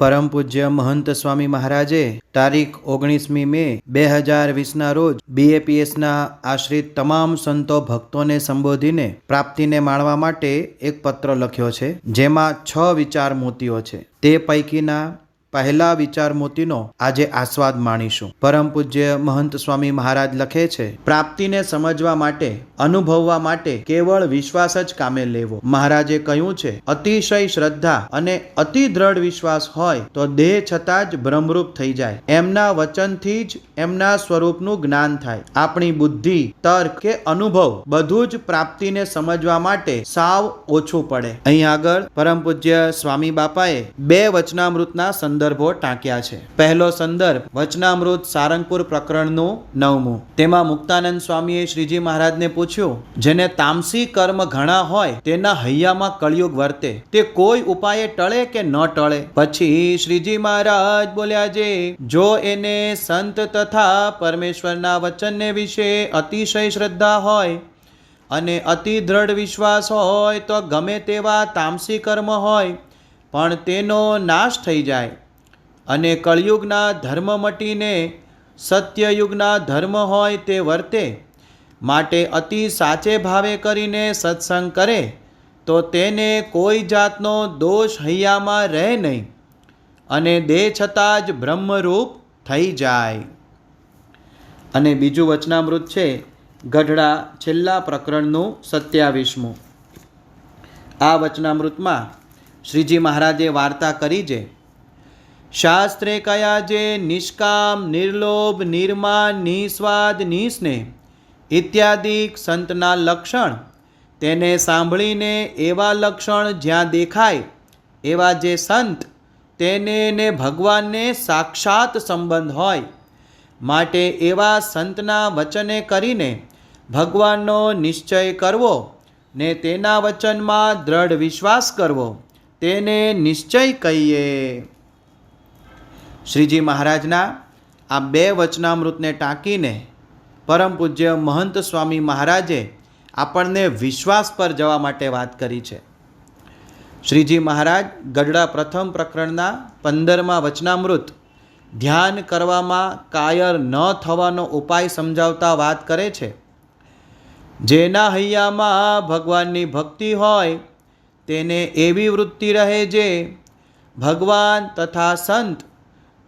પરમ પૂજ્ય મહંત સ્વામી મહારાજે તારીખ 19મી મે 2020ના રોજ BAPSના આશ્રિત તમામ સંતો ભક્તોને સંબોધીને પ્રાપ્તિને માણવા માટે એક પત્ર લખ્યો છે, જેમાં 6 વિચાર મોતીઓ છે. તે પૈકીના પહેલા વિચાર મોતીનો આજે આસ્વાદ માણીશું. પરમ પૂજ્ય મહંત સ્વામી મહારાજ લખે છે, પ્રાપ્તિને સમજવા માટે, અનુભવવા માટે કેવળ વિશ્વાસ જ કામે લેવો. મહારાજે કહ્યું છે, અતિશય શ્રદ્ધા અને અતિ દ્રઢ વિશ્વાસ હોય તો દેહ છતાં જ બ્રહ્મરૂપ થઈ જાય. એમના વચનથી જ એમના સ્વરૂપનું જ્ઞાન થાય. આપણી બુદ્ધિ, તર્ક કે અનુભવ બધું જ પ્રાપ્તિને સમજવા માટે સાવ ઓછું પડે. અહીં આગળ પરમ પૂજ્ય સ્વામી બાપાએ 2 વચનામૃતના સંદર્ભો ટાંક્યા છે. પહેલો સંદર્ભ વચનામૃત સારંગપુર પ્રકરણનું 9મું. તેમાં મુક્તાનંદ સ્વામીએ શ્રીજી મહારાજને પૂછ્યું, જેને તામસી કર્મ ઘણા હોય તેના હૈયામાં કળિયુગ વર્તે, તે કોઈ ઉપાયે ટળે કે ન ટળે? પછી શ્રીજી મહારાજ બોલ્યા, જે જો એને સંત તથા પરમેશ્વરના વચનને વિશે અતિશય શ્રદ્ધા હોય અને અતિ દ્રઢ વિશ્વાસ હોય તો ગમે તેવા તામસી કર્મ હોય પણ તેનો નાશ થઈ જાય અને કળિયુગના ધર્મ મટીને સત્યયુગના ધર્મ હોય તે વર્તે. માટે અતિ સાચે ભાવે કરીને સત્સંગ કરે તો તેને કોઈ જાતનો દોષ હૈયામાં રહે નહીં અને દેહ છતાં જ બ્રહ્મરૂપ થઈ જાય. અને બીજું વચનામૃત છે ગઢડા છેલ્લા પ્રકરણનું 27મું. આ વચનામૃતમાં શ્રીજી મહારાજે વાર્તા કરી છે, શાસ્ત્રે કયા જે નિષ્કામ, નિર્લોભ, નિર્માન, નિસ્વાદ, નિસ્નેહ ઇત્યાદિ સંતના લક્ષણ, તેને સાંભળીને એવા લક્ષણ જ્યાં દેખાય એવા જે સંત, તેને ને ભગવાનને સાક્ષાત સંબંધ હોય. માટે એવા સંતના વચને કરીને ભગવાનનો નિશ્ચય કરવો ને તેના વચનમાં દ્રઢ વિશ્વાસ કરવો, તેને નિશ્ચય કહીએ. શ્રીજી મહારાજના આ 2 વચનામૃતને ટાંકીને પરમ પૂજ્ય મહંત સ્વામી મહારાજે આપણને વિશ્વાસ પર જવા માટે વાત કરી છે. શ્રીજી મહારાજ ગઢડા પ્રથમ પ્રકરણના 15મા વચનામૃત ધ્યાન કરવામાં કાયર ન થવાનો ઉપાય સમજાવતા વાત કરે છે. જેના હૈયામાં ભગવાનની ભક્તિ હોય તેને એવી વૃત્તિ રહે જે ભગવાન તથા સંત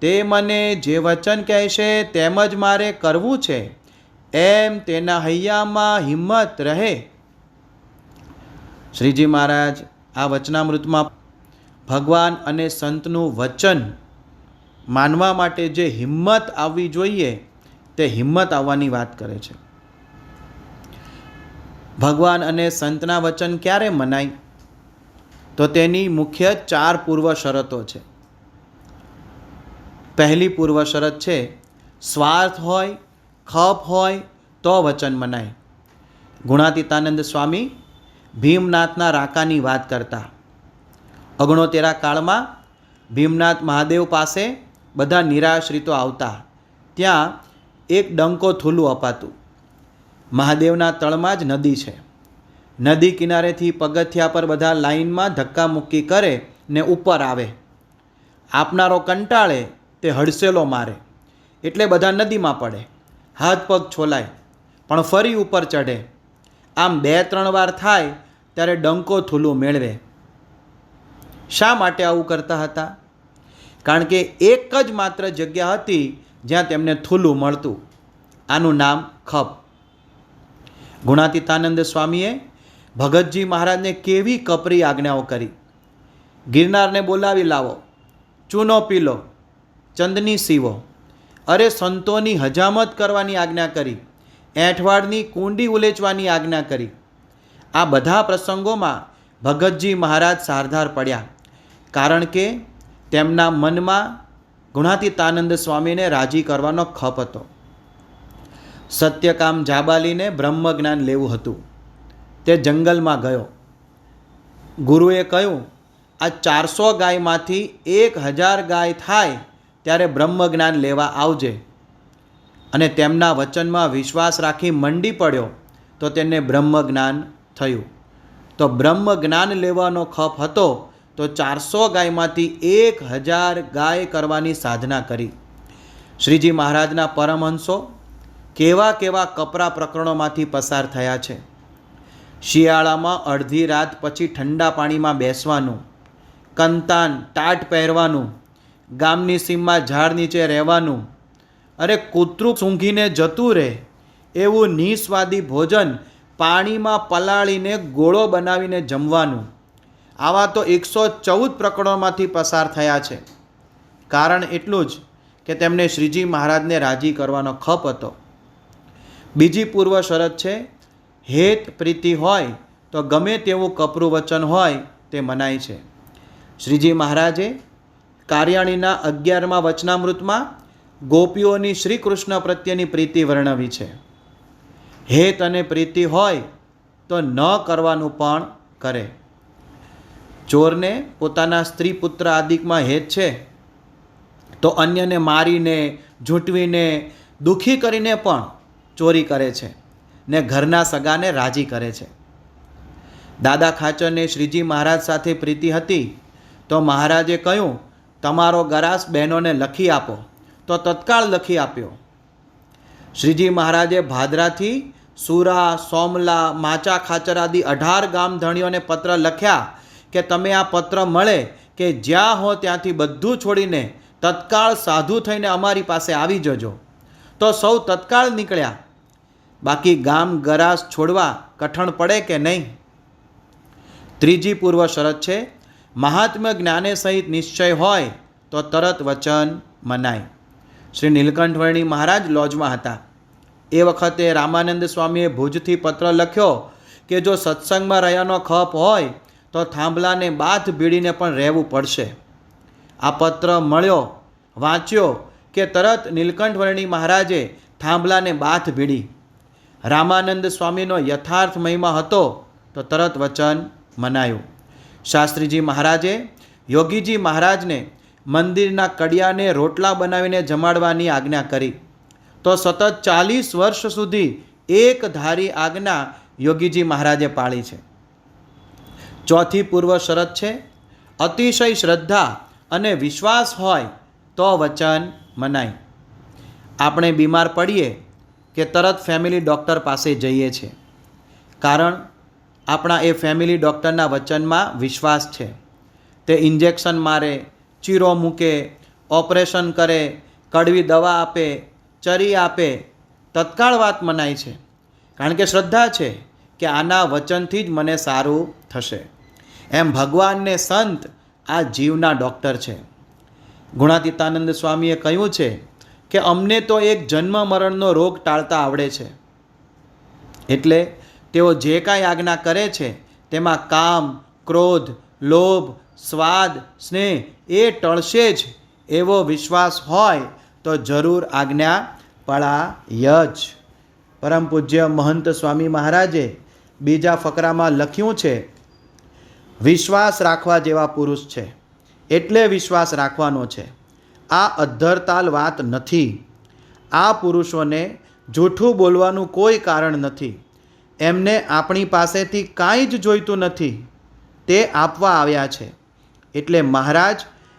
તે મને જે વચન કહેશે તેમ જ મારે કરવું છે, એમ તેના હૈયામાં હિંમત રહે. શ્રીજી મહારાજ આ વચનામૃતમાં ભગવાન અને સંતનું વચન માનવા માટે જે હિંમત આવવી જોઈએ તે હિંમત આવવાની વાત કરે છે. ભગવાન અને સંતના વચન ક્યારે મનાય? તો તેની મુખ્ય 4 પૂર્વ શરતો છે. પહેલી પૂર્વ શરત છે, સ્વાર્થ હોય, ખપ હોય તો વચન મનાય. ગુણાતીતાનંદ સ્વામી ભીમનાથના રાકાની વાત કરતા. 69 કાળમાં ભીમનાથ મહાદેવ પાસે બધા નિરાશ્રિતો આવતા. ત્યાં એક ડંકો થૂલું અપાતું. મહાદેવના તળમાં જ નદી છે. નદી કિનારેથી પગથિયા પર બધા લાઈનમાં ધક્કા મુક્કી કરે ને ઉપર આવે. આપનારો કંટાળે તે હડસેલો મારે એટલે બધા નદીમાં પડે, હાથ પગ છોલાય, પણ ફરી ઉપર ચઢે. આમ 2-3 વાર થાય ત્યારે ડંકો થૂલું મેળવે. શા માટે આવું કરતા હતા? કારણ કે એક જ માત્ર જગ્યા હતી જ્યાં તેમને થૂલું મળતું. આનું નામ ખપ. ગુણાતીતાનંદ સ્વામીએ ભગતજી મહારાજને કેવી કપરી આજ્ઞાઓ કરી. ગિરનારને બોલાવી લાવો, ચૂનો પીલો, ચંદની સીવો. અરે સંતોની હજામત કરવાની આજ્ઞા કરી, એંઠવાડની કુંડી ઉલેચવાની આજ્ઞા કરી. આ બધા પ્રસંગોમાં ભગતજી મહારાજ સારધાર પડ્યા, કારણ કે તેમના મનમાં ગુણાતીતાનંદ સ્વામીને રાજી કરવાનો ખપ હતો. સત્યકામ જાબાલીને બ્રહ્મ જ્ઞાન લેવું હતું. તે જંગલમાં ગયો. ગુરુએ કહ્યું, આ 400 ગાયમાંથી 1000 ગાય થાય ત્યારે બ્રહ્મ જ્ઞાન લેવા આવજે. અને તેમના વચનમાં વિશ્વાસ રાખી મંડી પડ્યો તો તેને બ્રહ્મ જ્ઞાન થયું. તો બ્રહ્મ જ્ઞાન લેવાનો ખપ હતો તો 400 ગાયમાંથી 1000 ગાય કરવાની સાધના કરી. શ્રીજી મહારાજના પરમહંસો કેવા કેવા કપરા પ્રકરણોમાંથી પસાર થયા છે. શિયાળામાં અડધી રાત પછી ઠંડા પાણીમાં બેસવાનું, કંતાન ટાટ પહેરવાનું, ગામની સીમમાં ઝાડ નીચે રહેવાનું, અરે કૂતરું સૂંઘીને જતું રહે એવું નિસ્વાદી ભોજન પાણીમાં પલાળીને ગોળો બનાવીને જમવાનું. આવા તો 114 પ્રકરણોમાંથી પસાર થયા છે. કારણ એટલું જ કે તેમને શ્રીજી મહારાજને રાજી કરવાનો ખપ હતો. બીજી પૂર્વ શરત છે, હેત પ્રીતિ હોય તો ગમે તેવું કપરું વચન હોય તે મનાય છે. શ્રીજી મહારાજે કાર્યાણીના 11મા વચનામૃતમાં ગોપીઓની શ્રી કૃષ્ણ પ્રત્યેની પ્રીતિ વર્ણવી છે. હેત અને પ્રીતિ હોય તો ન કરવાનું પણ કરે. ચોરને પોતાના સ્ત્રી પુત્ર આદિકમાં હેત છે તો અન્યને મારીને, ઝૂંટવીને, દુઃખી કરીને પણ ચોરી કરે છે ને ઘરના સગાને રાજી કરે છે. દાદા ખાચરને શ્રીજી મહારાજ સાથે પ્રીતિ હતી તો મહારાજે કહ્યું, તમારો ગરાસ બહેનોને લખી આપો, તો તત્કાળ લખી આપ્યો. શ્રીજી મહારાજે ભાદરાથી સુરા, સોમલા, માચા ખાચર આદિ 18 ગામ ધણીઓને પત્ર લખ્યા કે તમે આ પત્ર મળે કે જ્યાં હો ત્યાંથી બધું છોડીને તત્કાળ સાધુ થઈને અમારી પાસે આવી જજો. તો સૌ તત્કાળ નીકળ્યા. બાકી ગામ ગરાસ છોડવા કઠણ પડે કે નહીં. ત્રીજી પૂર્વ શરત છે, મહાત્મ્ય જ્ઞાને સહિત નિશ્ચય હોય તો તરત વચન મનાય. શ્રી નીલકંઠવર્ણી મહારાજ લોજમાં હતા. એ વખતે રામાનંદ સ્વામીએ ભુજથી પત્ર લખ્યો કે જો સત્સંગમાં રહ્યાનો ખપ હોય તો થાંભલાને બાથ ભીડીને પણ રહેવું પડશે. આ પત્ર મળ્યો, વાંચ્યો કે તરત નીલકંઠવર્ણી મહારાજે થાંભલાને બાથ ભીડી. રામાનંદ સ્વામીનો યથાર્થ મહિમા હતો તો તરત વચન મનાયું. શાસ્ત્રીજી મહારાજે યોગીજી મહારાજને મંદિરના કડિયાને રોટલા બનાવીને જમાડવાની આજ્ઞા કરી. તો સતત 40 વર્ષ સુધી એક ધારી આજ્ઞા યોગીજી મહારાજે પાળી છે. ચોથી પૂર્વ શરત છે, અતિશય શ્રદ્ધા અને વિશ્વાસ હોય તો વચન મનાય. આપણે બીમાર પડીએ કે તરત ફેમિલી ડૉક્ટર પાસે જઈએ છીએ. કારણ આપણા એ ફેમિલી ડૉક્ટરના વચનમાં વિશ્વાસ છે. તે ઇન્જેક્શન મારે, ચીરો મૂકે, ઓપરેશન કરે, કડવી દવા આપે, ચરી આપે, તત્કાળ વાત મનાય છે. કારણ કે શ્રદ્ધા છે કે આના વચનથી જ મને સારું થશે. એમ ભગવાનને સંત આ જીવના ડૉક્ટર છે. ગુણાતીતાનંદ સ્વામીએ કહ્યું છે કે અમને તો એક જન્મ મરણનો રોગ ટાળતા આવડે છે. એટલે તેઓ જે કાંઈ આજ્ઞા કરે છે તેમાં કામ, ક્રોધ, લોભ, સ્વાદ, સ્નેહ એ ટળશે જ એવો વિશ્વાસ હોય તો જરૂર આજ્ઞા પળાય જ. પરમ પૂજ્ય મહંત સ્વામી મહારાજે બીજા ફકરામાં લખ્યું છે, વિશ્વાસ રાખવા જેવા પુરુષ છે એટલે વિશ્વાસ રાખવાનો છે. આ અધ્ધરતાલ વાત નથી. આ પુરુષોને જૂઠું બોલવાનું કોઈ કારણ નથી. એમને આપણી પાસેથી કાંઈ જ જોઈતું નથી. તે આપવા આવ્યા છે. એટલે મહારાજ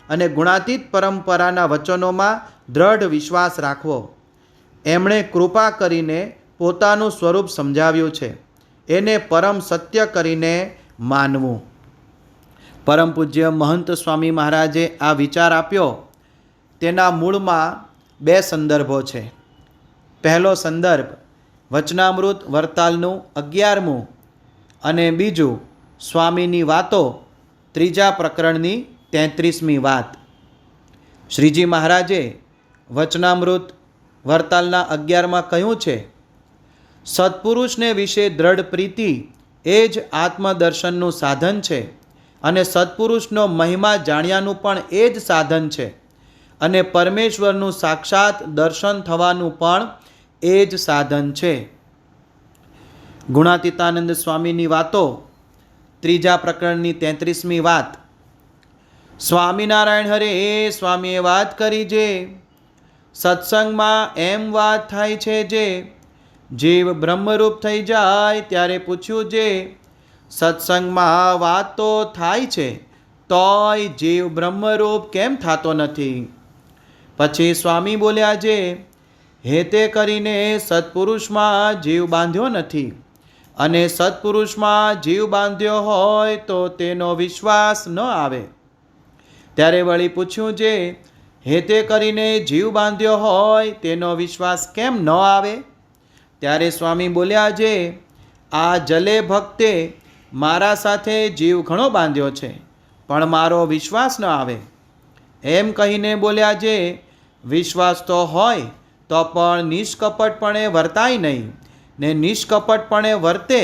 અને ગુણાતીત પરંપરાના વચનોમાં દ્રઢ વિશ્વાસ રાખવો. એમણે કૃપા કરીને પોતાનું સ્વરૂપ સમજાવ્યું છે, એને પરમ સત્ય કરીને માનવું. પરમ પૂજ્ય મહંત સ્વામી મહારાજે આ વિચાર આપ્યો તેના મૂળમાં 2 સંદર્ભો છે. પહેલો સંદર્ભ વચનામૃત વરતાલનું 11મું અને બીજું સ્વામીની વાતો 3જા પ્રકરણની 33મી વાત. શ્રીજી મહારાજે વચનામૃત વરતાલના 11માં કહ્યું છે, સત્પુરુષને વિશે દ્રઢ પ્રીતિ એ જ આત્મદર્શનનું સાધન છે અને સત્પુરુષનો મહિમા જાણ્યાનું પણ એ જ સાધન છે અને પરમેશ્વરનું સાક્ષાત દર્શન થવાનું પણ એ જ સાધન છે. ગુણાતીતાનંદ સ્વામીની વાતો 3જા પ્રકરણની 33મી વાત. સ્વામિનારાયણ હરે સ્વામીએ વાત કરી જે સત્સંગમાં એમ વાત થાય છે જે જીવ બ્રહ્મરૂપ થઈ જાય ત્યારે પૂછ્યું જે સત્સંગમાં વાત તો થાય છે તોય જીવ બ્રહ્મરૂપ કેમ થતો નથી? પછી સ્વામી બોલ્યા છે, હેતે કરીને સત્પુરુષમાં જીવ બાંધ્યો નથી, અને સત્પુરુષમાં જીવ બાંધ્યો હોય તો તેનો વિશ્વાસ ન આવે. ત્યારે વળી પૂછ્યું છે, હેતે કરીને જીવ બાંધ્યો હોય તેનો વિશ્વાસ કેમ ન આવે? ત્યારે સ્વામી બોલ્યા છે, આ જલે ભક્તે મારા સાથે જીવ ઘણો બાંધ્યો છે, પણ મારો વિશ્વાસ ન આવે. એમ કહીને બોલ્યા છે, વિશ્વાસ તો હોય તો પણ નિષ્કપટપણે વર્તાય નહીં, ને નિષ્કપટપણે વર્તે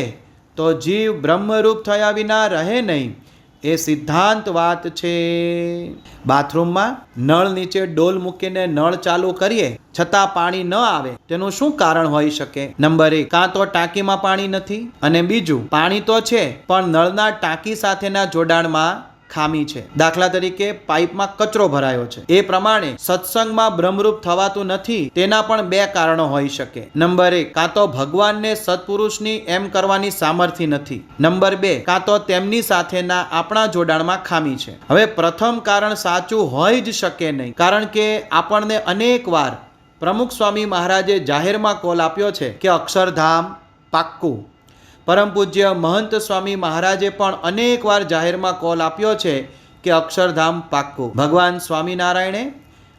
તો જીવ બ્રહ્મરૂપ થયા વિના રહે નહીં. એ સિદ્ધાંત વાત છે. બાથરૂમમાં નળ નીચે ડોલ મૂકીને નળ ચાલુ કરીએ છતાં પાણી ન આવે, તેનું શું કારણ હોઈ શકે? નંબર 1, કાં તો ટાંકીમાં પાણી નથી, અને બીજું, પાણી તો છે પણ નળના ટાંકી સાથેના જોડાણમાં ખામી છે. દાખલા તરીકે પાઇપમાં કચરો ભરાયો છે. એ પ્રમાણે સત્સંગમાં બ્રહ્મરૂપ થવાતું નથી. તેના પણ 2 કારણો હોઈ શકે. નંબર 1, કાં તો ભગવાનને સત્પુરુષની એમ કરવાની સામર્થ્ય નથી. નંબર 2, કાં તો તેમની સાથેના આપણા જોડાણમાં ખામી છે. હવે પ્રથમ કારણ સાચું હોઈ જ શકે નહીં, કારણ કે આપણને અનેક વાર પ્રમુખ સ્વામી મહારાજે જાહેરમાં કોલ આપ્યો છે કે અક્ષરધામ પાક્કું. પરમ પૂજ્ય મહંત સ્વામી મહારાજે પણ અનેક વાર જાહેરમાં કોલ આપ્યો છે કે અક્ષરધામ પાક્કું. ભગવાન સ્વામિનારાયણે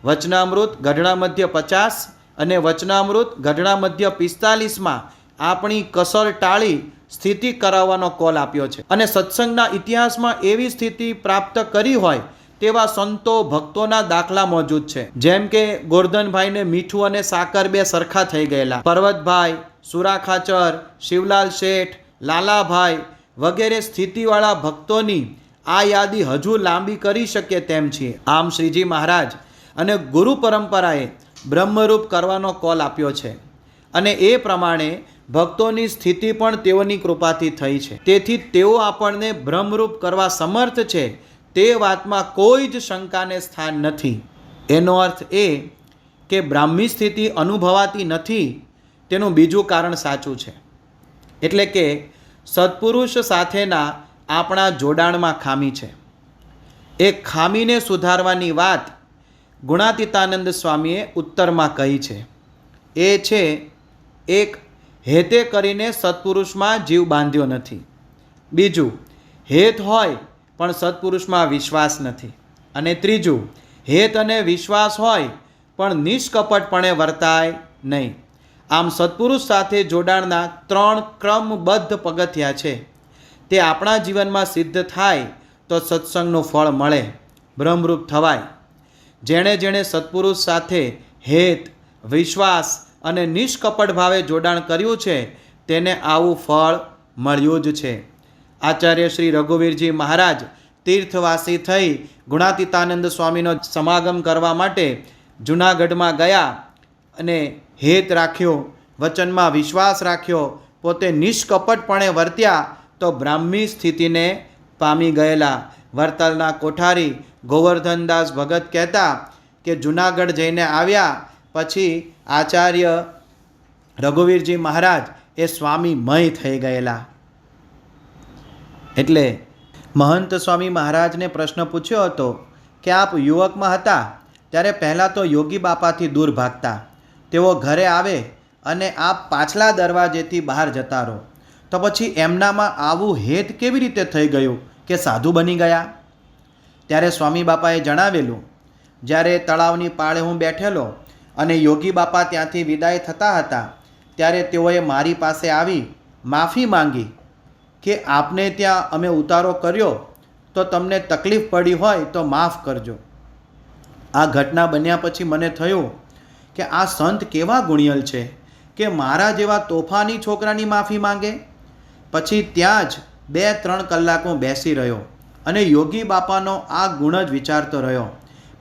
વચનામૃત ગઢડા મધ્ય 50 અને વચનામૃત ગઢડા મધ્ય 45માં આપણી કસર ટાળી સ્થિતિ કરાવવાનો કોલ આપ્યો છે. અને સત્સંગના ઇતિહાસમાં એવી સ્થિતિ પ્રાપ્ત કરી હોય તેવા સંતો ભક્તોના દાખલા મોજૂદ છે. જેમ કે ગોરધનભાઈને મીઠું અને સાકર 2 સરખા થઈ ગયેલા, પર્વતભાઈ, સુરા ખાચર, શિવલાલ શેઠ, લાલાભાઈ વગેરે સ્થિતિવાળા ભક્તોની આ યાદી હજુ લાંબી કરી શકે તેમ છીએ. આમ શ્રીજી મહારાજ અને ગુરુ પરંપરાએ બ્રહ્મરૂપ કરવાનો કોલ આપ્યો છે, અને એ પ્રમાણે ભક્તોની સ્થિતિ પણ તેઓની કૃપાથી થઈ છે. તેથી તેઓ આપણને બ્રહ્મરૂપ કરવા સમર્થ છે, તે વાતમાં કોઈ જ શંકાને સ્થાન નથી. એનો અર્થ એ કે બ્રાહ્મી સ્થિતિ અનુભવાતી નથી તેનું બીજું કારણ સાચું છે, એટલે કે સત્પુરુષ સાથેના આપણા જોડાણમાં ખામી છે. એ ખામીને સુધારવાની વાત ગુણાતીતાનંદ સ્વામીએ ઉત્તરમાં કહી છે. એ છે, 1, હેતે કરીને સત્પુરુષમાં જીવ બાંધ્યો નથી. બીજું, હેત હોય પણ સત્પુરુષમાં વિશ્વાસ નથી. અને ત્રીજું, હેત અને વિશ્વાસ હોય પણ નિષ્કપટપણે વર્તાય નહીં. આમ સત્પુરુષ સાથે જોડાણના 3 ક્રમબદ્ધ પગથિયા છે. તે આપણા જીવનમાં સિદ્ધ થાય તો સત્સંગનું ફળ મળે, બ્રહ્મરૂપ થવાય. જેણે જેણે સત્પુરુષ સાથે હેત, વિશ્વાસ અને નિષ્કપટ ભાવે જોડાણ કર્યું છે તેને આવું ફળ મળ્યું જ છે. આચાર્ય શ્રી રઘુવીરજી મહારાજ તીર્થવાસી થઈ ગુણાતીતાનંદ સ્વામીનો સમાગમ કરવા માટે જૂનાગઢમાં ગયા અને હેત રાખ્યો, વચનમાં વિશ્વાસ રાખ્યો, પોતે નિષ્કપટપણે વર્ત્યા તો બ્રાહ્મી સ્થિતિને પામી ગયેલા. વરતલના કોઠારી ગોવર્ધનદાસ ભગત કહેતા કે જૂનાગઢ જઈને આવ્યા પછી આચાર્ય રઘુવીરજી મહારાજ એ સ્વામીમય થઈ ગયેલા. એટલે મહંત સ્વામી મહારાજને પ્રશ્ન પૂછ્યો હતો કે આપ યુવકમાં હતા ત્યારે પહેલાં તો યોગી બાપાથી દૂર ભાગતા, તેઓ ઘરે આવે અને આપ પાછલા દરવાજેથી બહાર જતા રહો, તો પછી એમનામાં આવું હેત કેવી રીતે થઈ ગયું કે સાધુ બની ગયા? ત્યારે સ્વામી બાપાએ જણાવેલું, જ્યારે તળાવની પાળે હું બેઠેલો અને યોગી બાપા ત્યાંથી વિદાય થતા હતા ત્યારે તેઓએ મારી પાસે આવી માફી માંગી કે આપને ત્યાં અમે ઉતારો કર્યો તો તમને તકલીફ પડી હોય તો માફ કરજો. આ ઘટના બન્યા પછી મને થયું કે આ સંત કેવા ગુણિયલ છે કે મારા જેવા તોફાની છોકરાની માફી માંગે. પછી ત્યાં જ 2-3 કલાક હું બેસી રહ્યો અને યોગી બાપાનો આ ગુણ જ વિચારતો રહ્યો.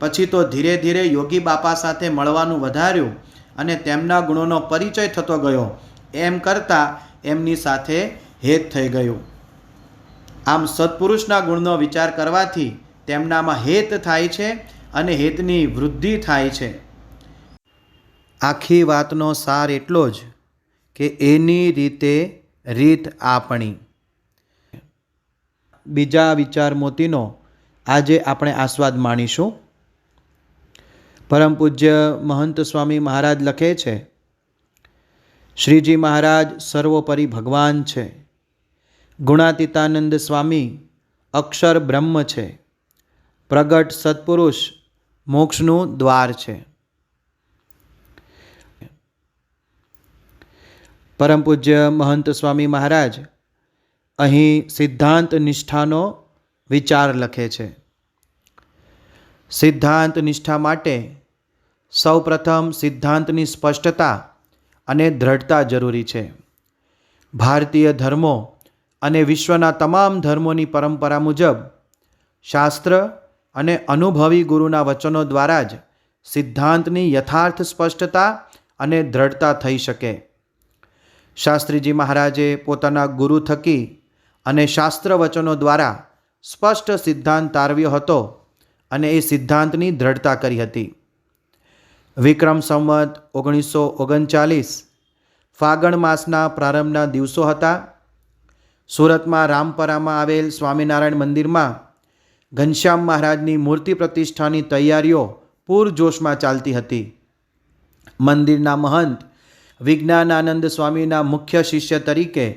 પછી તો ધીરે ધીરે યોગી બાપા સાથે મળવાનું વધાર્યું અને તેમના ગુણોનો પરિચય થતો ગયો. એમ કરતાં એમની સાથે હેત થઈ ગયું. આમ સત્પુરુષના ગુણનો વિચાર કરવાથી તેમનામાં હેત થાય છે અને હેતની વૃદ્ધિ થાય છે. આખી વાતનો સાર એટલો જ કે એની રીતે રીત આપણી. બીજા વિચાર મોતીનો આજે આપણે આસ્વાદ માણીશું. પરમ પૂજ્ય મહંત સ્વામી મહારાજ લખે છે, શ્રીજી મહારાજ સર્વોપરી ભગવાન છે. ગુણાતીતાનંદ સ્વામી અક્ષર બ્રહ્મ છે. પ્રગટ સત્પુરુષ મોક્ષનું દ્વાર છે. પરમ પૂજ્ય મહંત સ્વામી મહારાજ અહીં સિદ્ધાંત નિષ્ઠાનો વિચાર લખે છે. સિદ્ધાંત નિષ્ઠા માટે સૌપ્રથમ સિદ્ધાંતની સ્પષ્ટતા અને દ્રઢતા જરૂરી છે. ભારતીય ધર્મો અને વિશ્વના તમામ ધર્મોની પરંપરા મુજબ શાસ્ત્ર અને અનુભવી ગુરુના વચનો દ્વારા જ સિદ્ધાંતની યથાર્થ સ્પષ્ટતા અને દ્રઢતા થઈ શકે. શાસ્ત્રીજી મહારાજે પોતાના ગુરુ થકી અને શાસ્ત્ર વચનો દ્વારા સ્પષ્ટ સિદ્ધાંત તારવ્યો હતો અને એ સિદ્ધાંતની દ્રઢતા કરી હતી. વિક્રમ સંવત 1939 ફાગણ માસના પ્રારંભના દિવસો હતા. સુરતમાં રામપરામાં આવેલ સ્વામિનારાયણ મંદિરમાં ઘનશ્યામ મહારાજની મૂર્તિ પ્રતિષ્ઠાની તૈયારીઓ પૂરજોશમાં ચાલતી હતી. મંદિરના મહંત વિજ્ઞાનાનંદ સ્વામીના મુખ્ય શિષ્ય તરીકે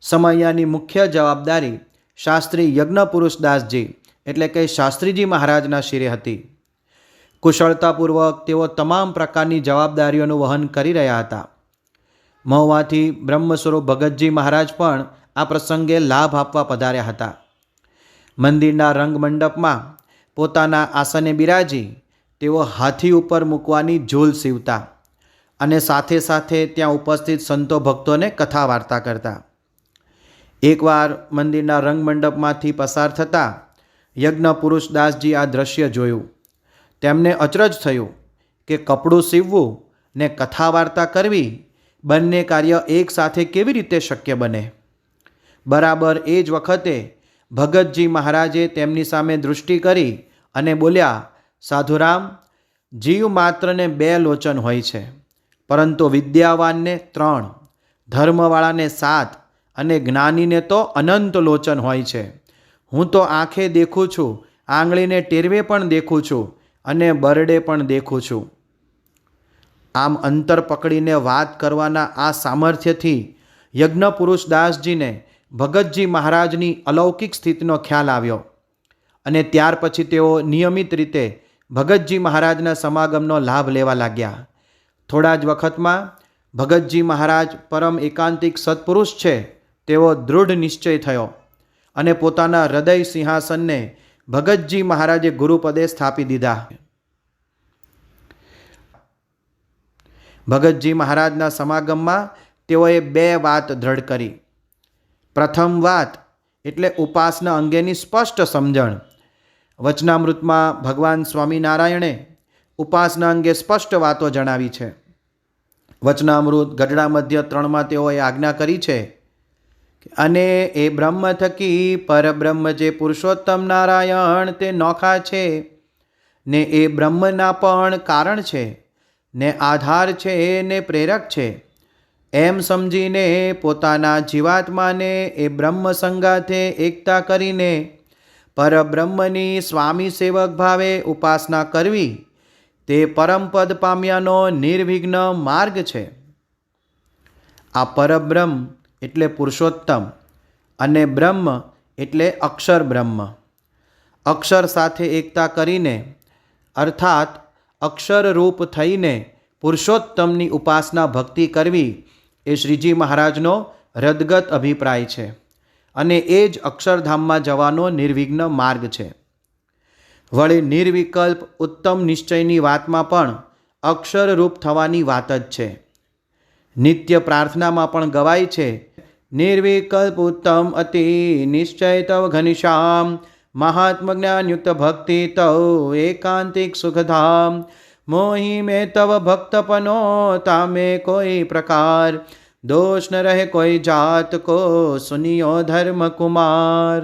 સમયાની મુખ્ય જવાબદારી શાસ્ત્રી યજ્ઞપુરુષદાસજી એટલે કે શાસ્ત્રીજી મહારાજના શિરે હતી. કુશળતાપૂર્વક તેઓ તમામ પ્રકારની જવાબદારીઓનું વહન કરી રહ્યા હતા. મહુવાથી બ્રહ્મસ્વરૂપ ભગતજી મહારાજ પણ આ પ્રસંગે લાભ આપવા પધાર્યા હતા. મંદિરના રંગમંડપમાં પોતાના આસને બિરાજી તેઓ હાથી ઉપર મૂકવાની ઝૂલ સીવતા અને સાથે સાથે ત્યાં ઉપસ્થિત સંતો ભક્તોને કથા વાર્તા કરતા. એકવાર મંદિરના રંગમંડપમાંથી પસાર થતાં યજ્ઞ પુરુષદાસજી આ દ્રશ્ય જોયું. તેમને અચરજ થયું કે કપડું સીવવું ને કથા વાર્તા કરવી બંને કાર્ય એક સાથે કેવી રીતે શક્ય બને. બરાબર એ જ વખતે ભગતજી મહારાજે તેમની સામે દૃષ્ટિ કરી અને બોલ્યા, સાધુરામ, જીવ માત્રને 2 લોચન હોય છે, પરંતુ વિદ્યાવાનને 3, ધર્મવાળાને 7 અને જ્ઞાનીને તો અનંત લોચન હોય છે. હું તો આંખે દેખું છું, આંગળીને ટેરવે પણ દેખું છું અને બરડે પણ દેખું છું. આમ અંતર પકડીને વાત કરવાના આ સામર્થ્યથી યજ્ઞ પુરુષદાસજીને ભગતજી મહારાજની અલૌકિક સ્થિતિનો ખ્યાલ આવ્યો અને ત્યાર પછી તેઓ નિયમિત રીતે ભગતજી મહારાજના સમાગમનો લાભ લેવા લાગ્યા. થોડા જ વખતમાં ભગતજી મહારાજ પરમ એકાંતિક સત્પુરુષ છે તેવો દૃઢ નિશ્ચય થયો અને પોતાના હૃદય સિંહાસનને ભગતજી મહારાજે ગુરુપદે સ્થાપી દીધા. ભગતજી મહારાજના સમાગમમાં તેઓએ 2 વાત દ્રઢ કરી. પ્રથમ વાત એટલે ઉપાસના અંગેની સ્પષ્ટ સમજણ. વચનામૃતમાં ભગવાન સ્વામિનારાયણે ઉપાસના અંગે સ્પષ્ટ વાતો જણાવી છે. વચનામૃત ગઢડા મધ્ય 3માં તેઓએ આજ્ઞા કરી છે, અને એ બ્રહ્મ થકી પરબ્રહ્મ જે પુરુષોત્તમ નારાયણ તે નોખા છે, ને એ બ્રહ્મના પણ કારણ છે, ને આધાર છે, ને પ્રેરક છે. એમ સમજીને પોતાના જીવાત્માને એ બ્રહ્મ સંગાથે એકતા કરીને પરબ્રહ્મની સ્વામી સેવક ભાવે ઉપાસના કરવી તે પરમપદ પામ્યાનો નિર્વિઘ્ન માર્ગ છે. આ પરબ્રહ્મ એટલે પુરુષોત્તમ અને બ્રહ્મ એટલે અક્ષર બ્રહ્મ. અક્ષર સાથે એકતા કરીને અર્થાત અક્ષરરૂપ થઈને પુરુષોત્તમની ઉપાસના ભક્તિ કરવી એ શ્રીજી મહારાજનો હૃદગત અભિપ્રાય છે અને એ જ અક્ષરધામમાં જવાનો નિર્વિઘ્ન માર્ગ છે. વળી નિર્વિકલ્પ ઉત્તમ નિશ્ચયની વાતમાં પણ અક્ષરરૂપ થવાની વાત જ છે. નિત્ય પ્રાર્થનામાં પણ ગવાય છે, નિર્વિકલ્પ ઉત્તમ અતિ નિશ્ચય તવ ઘનશ્યામ મહાત્મ જ્ઞાનયુક્ત ભક્તિ તવ એકાંતિક સુખધામ મોહી મેં તવ ભક્તપનો તામે કોઈ પ્રકાર દોષ ન રહે કોઈ જાત કો સુનિયો ધર્મ કુમાર.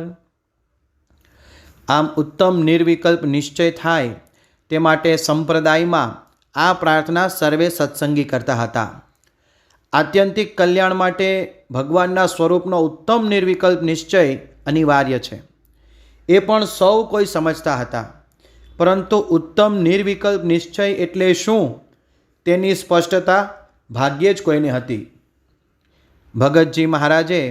આમ ઉત્તમ નિર્વિકલ્પ નિશ્ચય થાય તે માટે સંપ્રદાયમાં આ પ્રાર્થના સર્વે સત્સંગી કરતા હતા. આત્યંતિક કલ્યાણ માટે ભગવાનના સ્વરૂપનો ઉત્તમ નિર્વિકલ્પ નિશ્ચય અનિવાર્ય છે. એ પણ સૌ કોઈ સમજતા હતા, પરંતુ ઉત્તમ નિર્વિકલ્પ નિશ્ચય એટલે શું તેની સ્પષ્ટતા ભાગ્યે જ કોઈને હતી. ભગતજી મહારાજે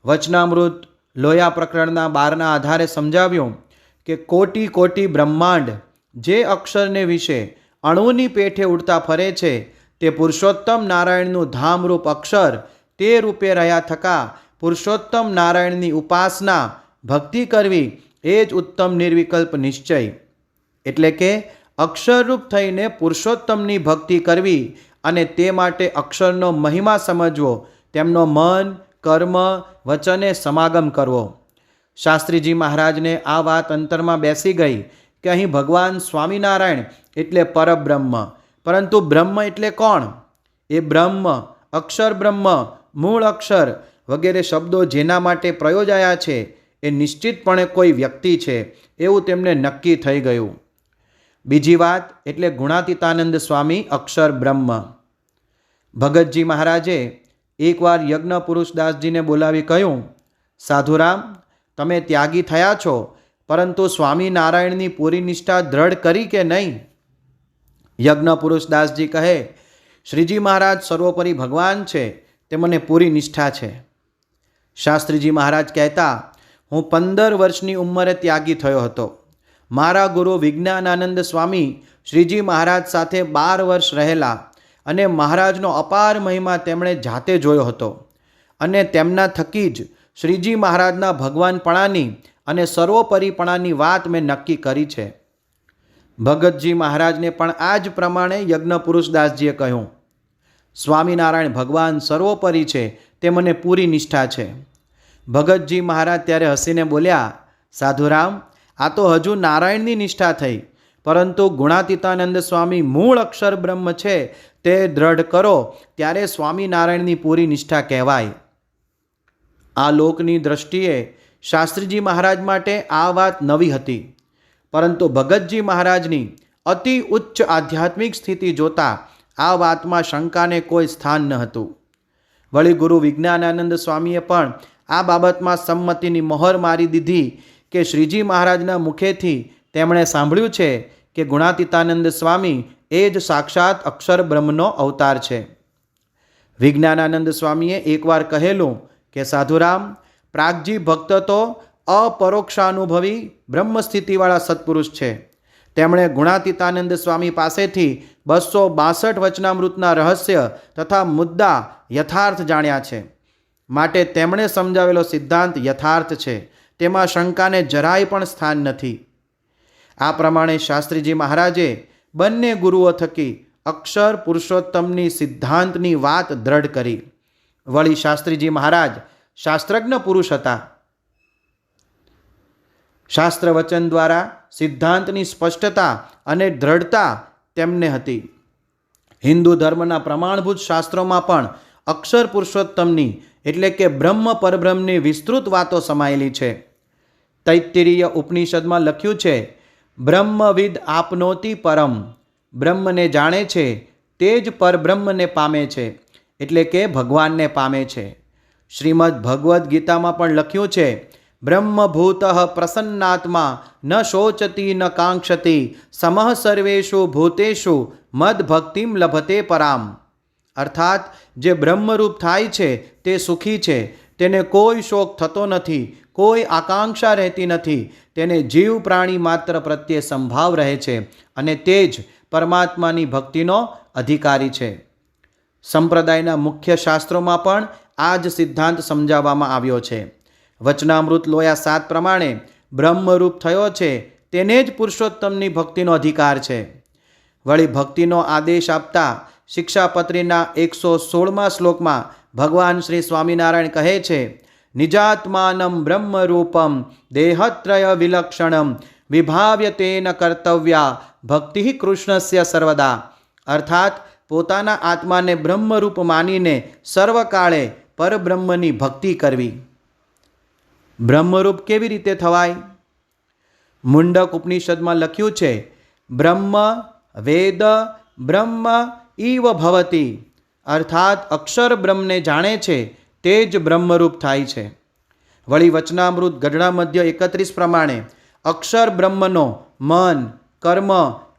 વચનામૃત લોયા પ્રકરણના 12ના આધારે સમજાવ્યું કે કોટી કોટી બ્રહ્માંડ જે અક્ષરને વિશે અણુની પેઠે ઉડતા ફરે છે તે પુરુષોત્તમ નારાયણનું ધામરૂપ અક્ષર તે રૂપે રહ્યા થકા પુરુષોત્તમ નારાયણની ઉપાસના ભક્તિ કરવી એ જ ઉત્તમ નિર્વિકલ્પ નિશ્ચય. એટલે કે અક્ષરરૂપ થઈને પુરુષોત્તમની ભક્તિ કરવી અને તે માટે અક્ષરનો મહિમા સમજવો, તેમનો મન કર્મ વચને સમાગમ કરવો. શાસ્ત્રીજી મહારાજને આ વાત અંતરમાં બેસી ગઈ કે અહીં ભગવાન સ્વામિનારાયણ એટલે પરબ્રહ્મ, પરંતુ બ્રહ્મ એટલે કોણ? એ બ્રહ્મ, અક્ષર બ્રહ્મ, મૂળ અક્ષર વગેરે શબ્દો જેના માટે પ્રયોજાયા છે એ નિશ્ચિતપણે કોઈ વ્યક્તિ છે એવું તેમને નક્કી થઈ ગયું. બીજી વાત એટલે ગુણાતીતાનંદ સ્વામી અક્ષર બ્રહ્મ. ભગતજી મહારાજે એકવાર યજ્ઞ પુરુષદાસજીને બોલાવી કહ્યું, સાધુરામ, તમે ત્યાગી થયા છો, પરંતુ સ્વામિનારાયણની પૂરી નિષ્ઠા દ્રઢ કરી કે નહીં? યજ્ઞ પુરુષદાસજી કહે, શ્રીજી મહારાજ સર્વોપરી ભગવાન છે, તે મને પૂરી નિષ્ઠા છે. શાસ્ત્રીજી મહારાજ કહેતા, હું 15 વર્ષની ઉંમરે ત્યાગી થયો હતો. મારા ગુરુ વિજ્ઞાનાનંદ સ્વામી શ્રીજી મહારાજ સાથે 12 વર્ષ રહેલા અને મહારાજનો અપાર મહિમા તેમણે જાતે જોયો હતો અને તેમના થકી જ શ્રીજી મહારાજના ભગવાનપણાની અને સર્વોપરીપણાની વાત મેં નક્કી કરી છે. ભગતજી મહારાજને પણ આ જ પ્રમાણે યજ્ઞ પુરુષદાસજીએ કહ્યું, સ્વામિનારાયણ ભગવાન સર્વોપરી છે, તે મને પૂરી નિષ્ઠા છે. ભગતજી મહારાજ ત્યારે હસીને બોલ્યા, સાધુરામ, આ તો હજુ નારાયણની નિષ્ઠા થઈ, પરંતુ ગુણાતીતાનંદ સ્વામી મૂળ અક્ષર બ્રહ્મ છે તે દ્રઢ કરો ત્યારે સ્વામિનારાયણની પૂરી નિષ્ઠા કહેવાય. આ લોકની દ્રષ્ટિએ શાસ્ત્રીજી મહારાજ માટે આ વાત નવી હતી, પરંતુ ભગતજી મહારાજની અતિ ઉચ્ચ આધ્યાત્મિક સ્થિતિ જોતા આ વાતમાં શંકાને કોઈ સ્થાન ન હતું. વળી ગુરુ વિજ્ઞાનાનંદ સ્વામીએ પણ આ બાબતમાં સંમતિની મહોર મારી દીધી કે શ્રીજી મહારાજના મુખેથી તેમણે સાંભળ્યું છે કે ગુણાતીતાનંદ સ્વામી એ જ સાક્ષાત અક્ષર બ્રહ્મનો અવતાર છે. વિજ્ઞાનાનંદ સ્વામીએ એકવાર કહેલું કે સાધુરામ, પ્રાગજી ભક્ત તો અપરોક્ષાનુભવી બ્રહ્મસ્થિતિવાળા સત્પુરુષ છે. તેમણે ગુણાતીતાનંદ સ્વામી પાસેથી 262 વચનામૃતના રહસ્ય તથા મુદ્દા યથાર્થ જાણ્યા છે, માટે તેમણે સમજાવેલો સિદ્ધાંત યથાર્થ છે, તેમાં શંકાને જરાય પણ સ્થાન નથી. આ પ્રમાણે શાસ્ત્રીજી મહારાજે બંને ગુરુઓ થકી અક્ષર પુરુષોત્તમની સિદ્ધાંતની વાત દ્રઢ કરી. વળી શાસ્ત્રીજી મહારાજ શાસ્ત્રજ્ઞ પુરુષ હતા. શાસ્ત્ર વચન દ્વારા સિદ્ધાંતની સ્પષ્ટતા અને દ્રઢતા તેમને હતી. હિન્દુ ધર્મના પ્રમાણભૂત શાસ્ત્રોમાં પણ અક્ષર પુરુષોત્તમની એટલે કે બ્રહ્મ પરબ્રહ્મની વિસ્તૃત વાતો સમાયેલી છે. તૈત્તિરીય ઉપનિષદમાં લખ્યું છે, બ્રહ્મવિદ આપનોતિ પરમ, બ્રહ્મને જાણે છે તે જ પરબ્રહ્મને પામે છે, એટલે કે ભગવાનને પામે છે. શ્રીમદ્ ભગવદ્ ગીતામાં પણ લખ્યું છે, બ્રહ્મભૂત પ્રસન્નાત્મા ન શોચતી ન કાંક્ષતી સમઃ સર્વેષુ ભૂતેષુ મદ ભક્તિમ લભતે પરામ. અર્થાત જે બ્રહ્મરૂપ થાય છે તે સુખી છે, તેને કોઈ શોક થતો નથી, કોઈ આકાંક્ષા રહેતી નથી, તેને જીવ પ્રાણી માત્ર પ્રત્યે સંભાવ રહે છે અને તે જ પરમાત્માની ભક્તિનો અધિકારી છે. સંપ્રદાયના મુખ્ય શાસ્ત્રોમાં પણ આ જ સિદ્ધાંત સમજાવવામાં આવ્યો છે. વચનામૃત લોયા 7 પ્રમાણે બ્રહ્મરૂપ થયો છે તેને જ પુરુષોત્તમની ભક્તિનો અધિકાર છે. વળી ભક્તિનો આદેશ આપતા શિક્ષાપત્રીના 116મા શ્લોકમાં ભગવાન શ્રી સ્વામિનારાયણ કહે છે, નિજાત્માનમ બ્રહ્મરૂપમ દેહત્રય વિલક્ષણમ વિભાવ્ય તેન કર્તવ્યા ભક્તિ કૃષ્ણસ્ય સર્વદા. અર્થાત પોતાના આત્માને બ્રહ્મરૂપ માનીને સર્વકાળે પરબ્રહ્મની ભક્તિ કરવી. બ્રહ્મરૂપ કેવી રીતે થવાય? મુંડક ઉપનિષદમાં લખ્યું છે, બ્રહ્મ વેદ બ્રહ્મ ઇવ ભવતી. અર્થાત અક્ષર બ્રહ્મને જાણે છે તે જ બ્રહ્મરૂપ થાય છે. વળી વચનામૃત ગઢડા મધ્ય 31 પ્રમાણે અક્ષર બ્રહ્મનો મન કર્મ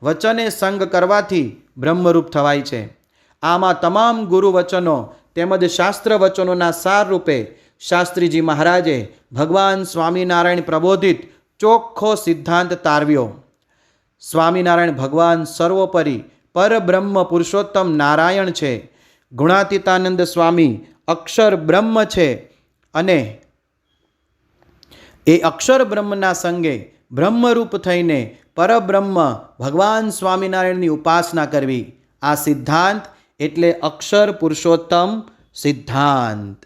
વચને સંગ કરવાથી બ્રહ્મરૂપ થવાય છે. આમાં તમામ ગુરુ વચનો તેમજ શાસ્ત્ર વચનોના સાર રૂપે શાસ્ત્રીજી મહારાજે ભગવાન સ્વામિનારાયણ પ્રબોધિત ચોખ્ખો સિદ્ધાંત તારવ્યો. સ્વામિનારાયણ ભગવાન સર્વોપરી પરબ્રહ્મ પુરુષોત્તમ નારાયણ છે. ગુણાતીતાનંદ સ્વામી અક્ષર બ્રહ્મ છે અને એ અક્ષર બ્રહ્મના સંગે બ્રહ્મરૂપ થઈને પરબ્રહ્મ ભગવાન સ્વામિનારાયણની ઉપાસના કરવી. આ સિદ્ધાંત એટલે અક્ષર પુરુષોત્તમ સિદ્ધાંત.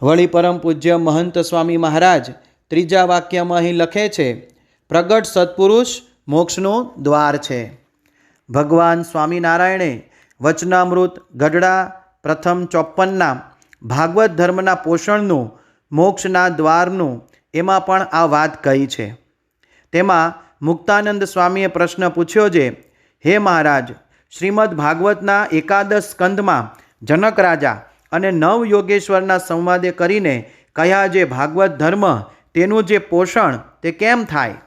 વળી પરમ પૂજ્ય મહંત સ્વામી મહારાજ ત્રીજા વાક્યમાં અહીં લખે છે, પ્રગટ સત્પુરુષ મોક્ષનું દ્વાર છે. ભગવાન સ્વામિનારાયણે વચનામૃત ગઢડા પ્રથમ 54ના ભાગવત ધર્મના પોષણનું મોક્ષના દ્વારનું એમાં પણ આ વાત કહી છે. તેમાં મુક્તાનંદ સ્વામીએ પ્રશ્ન પૂછ્યો છે, હે મહારાજ, શ્રીમદ ભાગવતના એકાદશ સ્કંધમાં જનક રાજા અને નવ યોગેશ્વરના સંવાદે કરીને કયા જે ભાગવત ધર્મ તેનું જે પોષણ તે કેમ થાય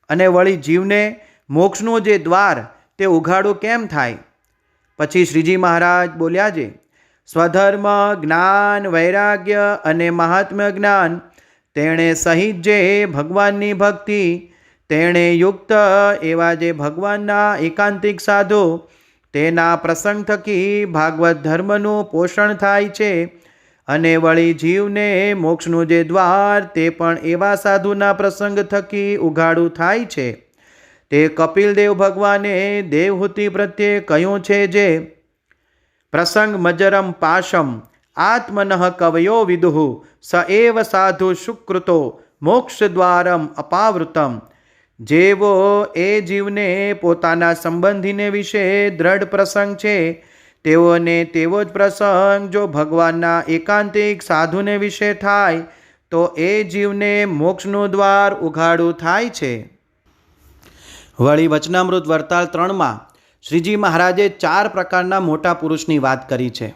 અને વળી જીવને મોક્ષનું જે દ્વાર તે ઉઘાડું કેમ થાય? પછી શ્રીજી મહારાજ બોલ્યા છે, સ્વધર્મ જ્ઞાન વૈરાગ્ય અને મહાત્મ્ય જ્ઞાન તેણે સહિત જે ભગવાનની ભક્તિ તેણે યુક્ત એવા જે ભગવાનના એકાંતિક સાધુ તેના પ્રસંગ થકી ભાગવત ધર્મનું પોષણ થાય છે અને વળી જીવને મોક્ષનું જે દ્વાર તે પણ એવા સાધુના પ્રસંગ થકી ઉઘાડું થાય છે. તે કપિલદેવ ભગવાને દેવહૂતિ પ્રત્યે કહ્યું છે જે પ્રસંગ મજરમ પાશમ આત્મનઃ કવયો વિદુઃ સ એવ સાધુ સુકૃતો મોક્ષ દ્વારમ અપાવૃતમ. જેવો એ જીવને પોતાના સંબંધીને વિશે દ્રઢ પ્રસંગ છે તેઓને તેવો જ પ્રસંગ જો ભગવાનના એકાંતિક સાધુને વિશે થાય તો એ જીવને મોક્ષનું દ્વાર ઉઘાડું થાય છે. વળી વચનામૃત વરતાલ 3માં શ્રીજી મહારાજે 4 પ્રકારના મોટા પુરુષની વાત કરી છે.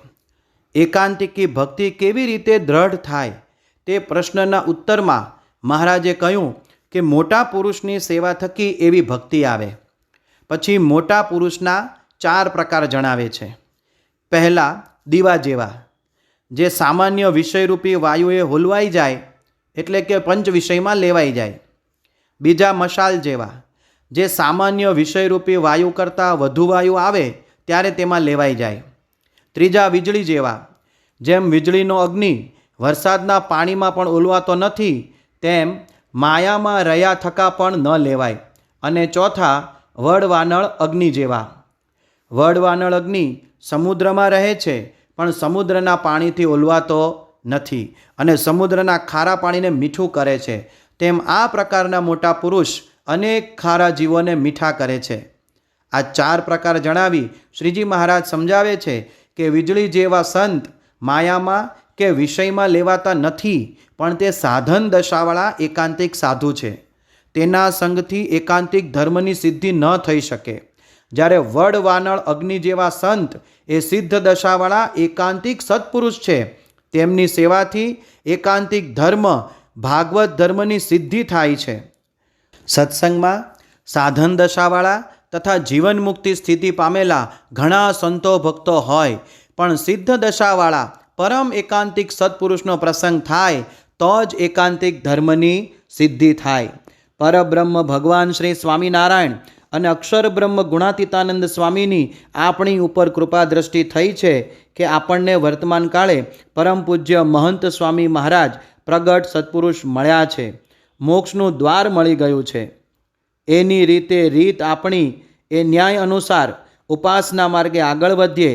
એકાંતિકી ભક્તિ કેવી રીતે દ્રઢ થાય તે પ્રશ્નના ઉત્તરમાં મહારાજે કહ્યું કે મોટા પુરુષની સેવા થકી એવી ભક્તિ આવે. પછી મોટા પુરુષના 4 પ્રકાર જણાવે છે. પહેલાં દીવા જેવા, જે સામાન્ય વિષયરૂપી વાયુએ હોલવાઈ જાય એટલે કે પંચ વિષયમાં લેવાઈ જાય. બીજા મશાલ જેવા, જે સામાન્ય વિષયરૂપી વાયુ કરતાં વધુ વાયુ આવે ત્યારે તેમાં લેવાઈ જાય. ત્રીજા વીજળી જેવા, જેમ વીજળીનો અગ્નિ વરસાદના પાણીમાં પણ ઓલવાતો નથી તેમ માયામાં રહ્યા થકા પણ ન લેવાય. અને ચોથા વડવાનળ અગ્નિ જેવા. વડવાનળ અગ્નિ સમુદ્રમાં રહે છે પણ સમુદ્રના પાણીથી ઓલવાતો નથી અને સમુદ્રના ખારા પાણીને મીઠું કરે છે. તેમ આ પ્રકારના મોટા પુરુષ અનેક ખારા જીવોને મીઠા કરે છે. આ 4 પ્રકાર જણાવી શ્રીજી મહારાજ સમજાવે છે કે વીજળી જેવા સંત માયામાં કે વિષયમાં લેવાતા નથી પણ તે સાધન દશાવાળા એકાંતિક સાધુ છે. તેના સંગથી એકાંતિક ધર્મની સિદ્ધિ ન થઈ શકે. જ્યારે વડવાનળ અગ્નિ જેવા સંત એ સિદ્ધ દશાવાળા એકાંતિક સત્પુરુષ છે. તેમની સેવાથી એકાંતિક ધર્મ ભાગવત ધર્મની સિદ્ધિ થાય છે. સત્સંગમાં સાધન દશાવાળા તથા જીવન મુક્તિ સ્થિતિ પામેલા ઘણા સંતો ભક્તો હોય પણ સિદ્ધ દશાવાળા પરમ એકાંતિક સત્પુરુષનો પ્રસંગ થાય તો જ એકાંતિક ધર્મની સિદ્ધિ થાય. પરબ્રહ્મ ભગવાન શ્રી સ્વામિનારાયણ અને અક્ષર બ્રહ્મ ગુણાતીતાનંદ સ્વામીની આપણી ઉપર કૃપા દ્રષ્ટિ થઈ છે કે આપણને વર્તમાન કાળે પરમ પૂજ્ય મહંત સ્વામી મહારાજ પ્રગટ સત્પુરુષ મળ્યા છે. મોક્ષનું દ્વાર મળી ગયું છે. એની રીત આપણી એ ન્યાય અનુસાર ઉપાસના માર્ગે આગળ વધીએ.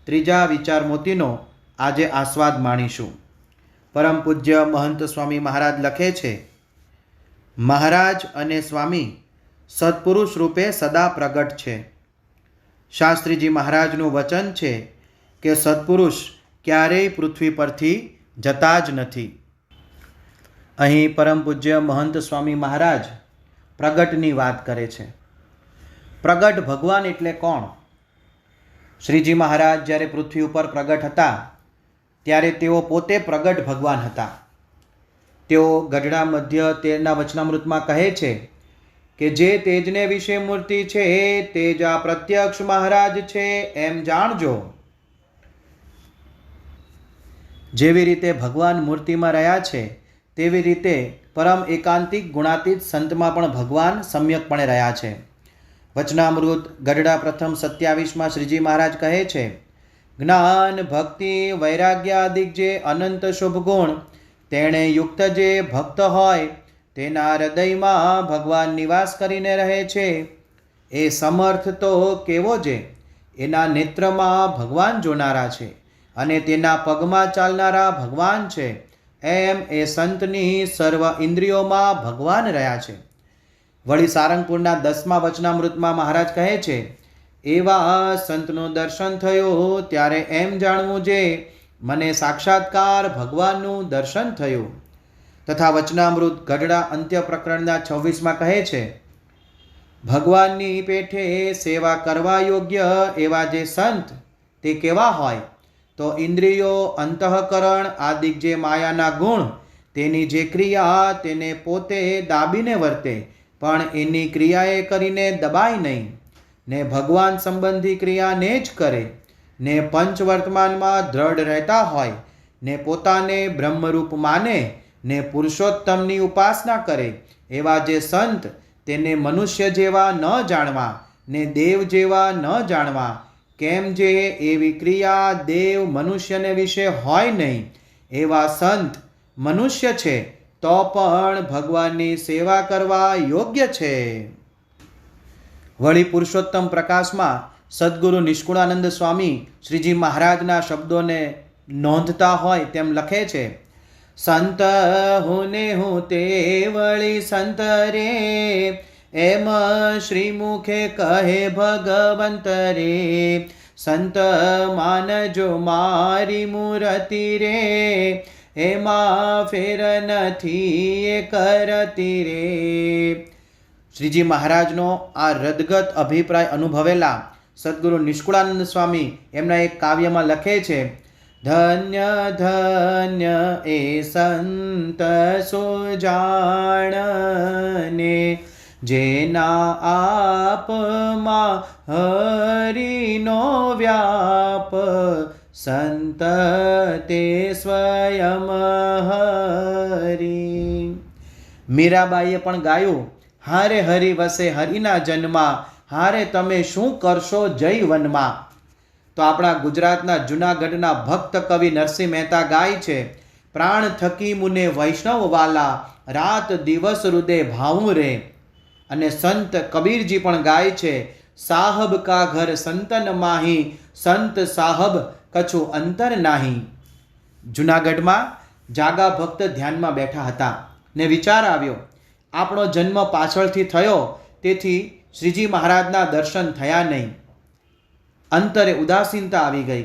ત્રીજા વિચાર મોતીનો આજે આસ્વાદ માણીશું. પરમ પૂજ્ય મહંત સ્વામી મહારાજ લખે છે, મહારાજ અને સ્વામી સત્પુરુષ રૂપે સદા પ્રગટ છે. શાસ્ત્રીજી મહારાજનું વચન છે કે સત્પુરુષ ક્યારેય પૃથ્વી પરથી જતા જ નથી. અહીં પરમ પૂજ્ય મહંત સ્વામી મહારાજ પ્રગટની વાત કરે છે. પ્રગટ ભગવાન એટલે કોણ? શ્રીજી મહારાજ જ્યારે પૃથ્વી ઉપર પ્રગટ હતા ત્યારે તેઓ પોતે પ્રગટ ભગવાન હતા. તેઓ ગઢડા મધ્ય 13ના વચનામૃતમાં કહે છે કે જે તેજને વિશે મૂર્તિ છે તેજ આ પ્રત્યક્ષ મહારાજ છે એમ જાણજો. જેવી રીતે ભગવાન મૂર્તિમાં રહ્યા છે તેવી રીતે પરમ એકાંતિક ગુણાતીત સંતમાં પણ ભગવાન સમ્યકપણે રહ્યા છે. વચનામૃત ગઢડા પ્રથમ 27માં શ્રીજી મહારાજ કહે છે, જ્ઞાન ભક્તિ વૈરાગ્યાદિક જે અનંત શુભ ગુણ તેણે યુક્ત જે ભક્ત હોય તેના હૃદયમાં ભગવાન નિવાસ કરીને રહે છે. એ સમર્થ તો કેવો જે એના નેત્રમાં ભગવાન જોનારા છે અને તેના પગમાં ચાલનારા ભગવાન છે. એમ એ સંતની સર્વ ઇન્દ્રિયોમાં ભગવાન રહ્યા છે. વળી સારંગપુરના 10મા વચનામૃતમાં મહારાજ કહે છે, એવા સંતનું દર્શન થયું ત્યારે એમ જાણવું જે મને સાક્ષાત્કાર ભગવાનનું દર્શન થયું. તથા વચનામૃત ગઢડા અંત્ય પ્રકરણના 26માં કહે છે, ભગવાનની પેઠે સેવા કરવા યોગ્ય એવા જે સંત તે કેવા હોય તો ઇન્દ્રિયો અંતઃકરણ આદિક જે માયાના ગુણ તેની જે ક્રિયા તેને પોતે દાબીને વર્તે પણ એની ક્રિયાએ કરીને દબાય નહીં ને ભગવાન સંબંધી ક્રિયાને જ કરે ને પંચવર્તમાનમાં દ્રઢ રહેતા હોય ને પોતાને બ્રહ્મરૂપ માને ને પુરુષોત્તમની ઉપાસના કરે એવા જે સંત તેને મનુષ્ય જેવા ન જાણવા ને દેવ જેવા ન જાણવા. કેમ જે એવી ક્રિયા દેવ મનુષ્યને વિશે હોય નહીં એવા સંત મનુષ્ય છે તો પણ ભગવાનની સેવા કરવા યોગ્ય છે. વળી પુરુષોત્તમ પ્રકાશમાં સદગુરુ નિષ્કુળાનંદ સ્વામી શ્રીજી મહારાજના શબ્દોને નોંધતા હોય તેમ લખે છે, સંત હું ને હું તે વળી સંત રે એમ શ્રીમુખે કહે ભગવંત રે. સંત માનજો મારી મૂર્તિ રે એમાં ફેર નથી એ કરતી રે. શ્રીજી મહારાજનો આ રદગત અભિપ્રાય અનુભવેલા સદગુરુ નિષ્કુળાનંદ સ્વામી એમના એક કાવ્યમાં લખે છે, ધન્ય ધન્ય એ સંત સુજાણને જેના આપમાં હરિનો વ્યાપ સંત તે સ્વયં હરિ. મીરાબાઈએ પણ ગાયું, હારે હરિ વસે હરિના જન્મા હારે તમે શું કરશો જય વનમાં. તો આપણા ગુજરાતના જૂનાગઢના ભક્ત કવિ નરસિંહ મહેતા ગાય છે, પ્રાણ થકી મુને વૈષ્ણવ વાલા રાત દિવસ હૃદય ભાવું રે. અને સંત કબીરજી પણ ગાય છે, સાહબ કા ઘર સંતન માહી સંત સાહબ કછું અંતર નાહી. જૂનાગઢમાં જાગા ભક્ત ધ્યાનમાં બેઠા હતા ને વિચાર આવ્યો, આપણો જન્મ પાછળથી થયો તેથી શ્રીજી મહારાજના દર્શન થયા નહીં. અંતરે ઉદાસીનતા આવી ગઈ.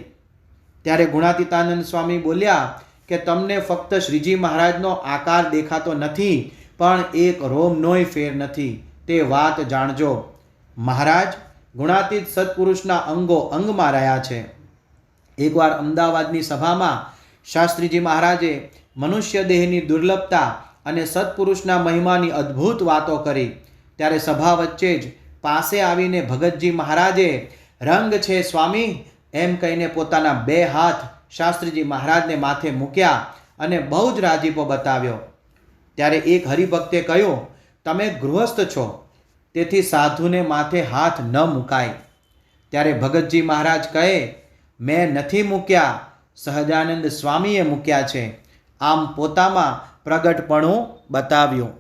ત્યારે ગુણાતીતાનંદ સ્વામી બોલ્યા કે તમને ફક્ત શ્રીજી મહારાજનો આકાર દેખાતો નથી પણ એક રોમનોય ફેર નથી તે વાત જાણજો. મહારાજ ગુણાતીત સત્પુરુષના અંગો અંગમાં રહ્યા છે. એકવાર અમદાવાદની સભામાં શાસ્ત્રીજી મહારાજે મનુષ્ય દેહની દુર્લભતા અને સત્પુરુષના મહિમાની અદ્ભુત વાતો કરી. ત્યારે સભા વચ્ચે જ પાસે આવીને ભગતજી મહારાજે રંગ છે સ્વામી એમ કહીને પોતાના 2 હાથ શાસ્ત્રીજી મહારાજને માથે મૂક્યા અને બહુ જ રાજીપો બતાવ્યો. ત્યારે એક હરિભક્તે કહ્યું, તમે ગૃહસ્થ છો તેથી સાધુને માથે હાથ ન મુકાય. ત્યારે ભગતજી મહારાજ કહે, મેં નથી મૂક્યા, સહજાનંદ સ્વામીએ મૂક્યા છે. આમ પોતામાં પ્રગટપણું બતાવ્યું.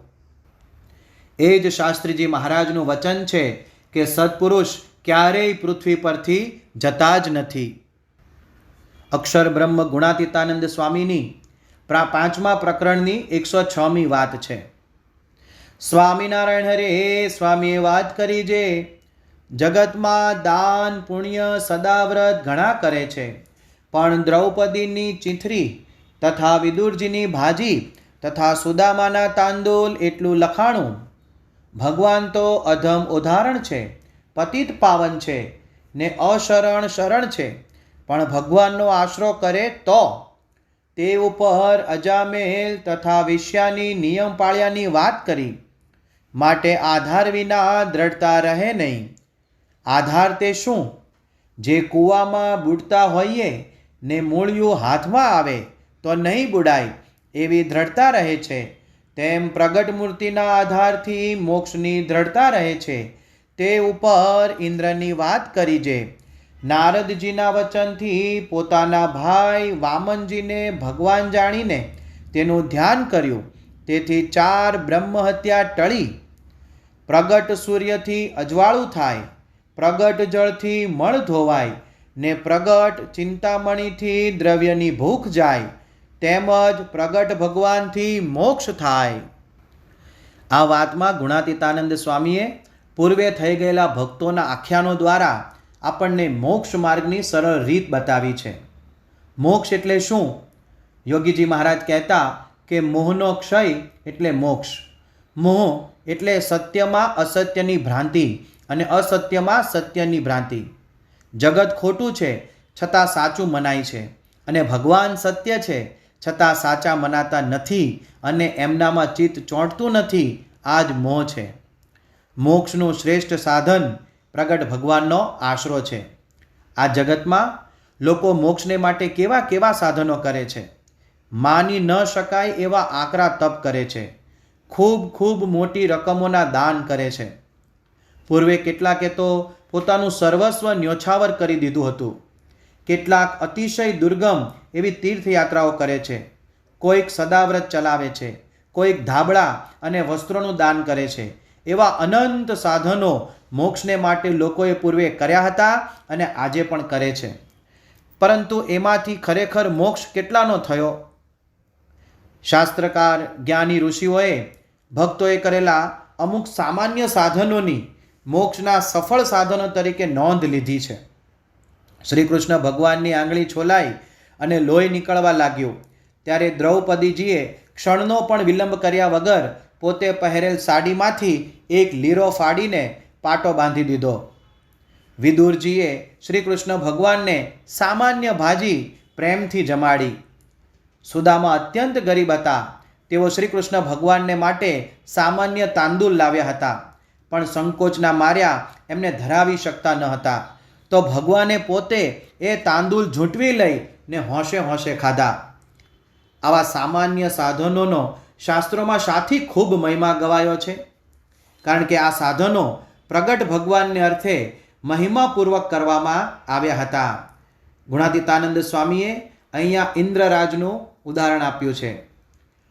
એ જ શાસ્ત્રીજી મહારાજનું વચન છે કે સત્પુરુષ ક્યારેય પૃથ્વી પરથી જતા જ નથી. અક્ષર બ્રહ્મ ગુણાતીતાનંદ સ્વામીની 5મા પ્રકરણની 106મી વાત છે. સ્વામિનારાયણ હરે સ્વામીએ વાત કરી જે જગતમાં દાન પુણ્ય સદાવ્રત ઘણા કરે છે પણ દ્રૌપદીની ચીંથરી તથા વિદુરજીની ભાજી તથા સુદામાના તાંદૂલ એટલું લખાણું. ભગવાન તો અધમ ઉદાહરણ છે, પતિત પાવન છે ને અશરણ શરણ છે પણ ભગવાનનો આશરો કરે તો તે ઉપર અજામેલ તથા વિષ્યાની નિયમ પાળ્યાની વાત કરી. માટે આધાર વિના દ્રઢતા રહે નહીં. આધાર તે શું? જે કૂવામાં બુડતા હોઈએ ને મૂળિયું હાથમાં આવે તો નહીં બુડાય એવી દ્રઢતા રહે છે, તેમ પ્રગટ મૂર્તિના આધારથી મોક્ષની દ્રઢતા રહે છે. તે ઉપર ઇન્દ્રની વાત કરી જે નારદજીના વચનથી પોતાના ભાઈ વામનજીને ભગવાન જાણીને તેનું ધ્યાન કર્યું. તેથી 4 બ્રહ્મહત્યા ટળી. પ્રગટ સૂર્યથી અજવાળું થાય, પ્રગટ જળથી મળ ધોવાય ને પ્રગટ ચિંતામણીથી દ્રવ્યની ભૂખ જાય, તેમજ પ્રગટ ભગવાનથી મોક્ષ થાય. આ વાતમાં ગુણાતીતાનંદ સ્વામીએ પૂર્વે થઈ ગયેલા ભક્તોના આખ્યાનો દ્વારા આપણને મોક્ષ માર્ગની સરળ રીત બતાવી છે. મોક્ષ એટલે શું? યોગીજી મહારાજ કહેતા કે મોહનો ક્ષય એટલે મોક્ષ. મોહ એટલે સત્યમાં અસત્યની ભ્રાંતિ અને અસત્યમાં સત્યની ભ્રાંતિ. જગત ખોટું છે છતાં સાચું મનાય છે, અને ભગવાન સત્ય છે છતાં સાચા મનાતા નથી અને એમનામાં ચિત્ત ચોંટતું નથી. આ જ મોહ છે. મોક્ષનું શ્રેષ્ઠ સાધન પ્રગટ ભગવાનનો આશરો છે. આ જગતમાં લોકો મોક્ષને માટે કેવા કેવા સાધનો કરે છે. માની ન શકાય એવા આકરા તપ કરે છે. ખૂબ મોટી રકમોના દાન કરે છે. પૂર્વે કેટલાકે તો પોતાનું સર્વસ્વ ન્યોછાવર કરી દીધું હતું. કેટલાક અતિશય દુર્ગમ એવી તીર્થયાત્રાઓ કરે છે. કોઈક સદાવ્રત ચલાવે છે, કોઈક ધાબળા અને વસ્ત્રોનું દાન કરે છે. એવા અનંત સાધનો મોક્ષને માટે લોકોએ પૂર્વે કર્યા હતા અને આજે પણ કરે છે. પરંતુ એમાંથી ખરેખર મોક્ષ કેટલાનો થયો? શાસ્ત્રકાર જ્ઞાની ઋષિઓએ ભક્તોએ કરેલા અમુક સામાન્ય સાધનોની મોક્ષના સફળ સાધનો તરીકે નોંધ લીધી છે. શ્રી કૃષ્ણ ભગવાનની આંગળી છોલાઈ અને લોહી નીકળવા લાગ્યું ત્યારે દ્રૌપદીજીએ ક્ષણનો પણ વિલંબ કર્યા વગર પોતે પહેરેલ સાડીમાંથી એક લીરો ફાડીને પાટો બાંધી દીધો. વિદુરજીએ શ્રી કૃષ્ણ ભગવાનને સામાન્ય ભાજી પ્રેમથી જમાડી. સુદામા અત્યંત ગરીબ હતા. તેઓ શ્રી કૃષ્ણ ભગવાનને માટે સામાન્ય તાંદૂળ લાવ્યા હતા, પણ સંકોચના માર્યા એમને ધરાવી શકતા ન હતા. તો ભગવાને પોતે એ તાંદૂળ ઝૂંટવી લઈને હોંશે હોંશે ખાધા. આવા સામાન્ય સાધનોનો શાસ્ત્રોમાં સાથી ખૂબ મહિમા ગવાયો છે. કારણ કે આ સાધનો પ્રગટ ભગવાનને અર્થે મહિમાપૂર્વક કરવામાં આવ્યા હતા. ગુણાતીતાનંદ સ્વામીએ અહીંયા ઇન્દ્રરાજનું ઉદાહરણ આપ્યું છે.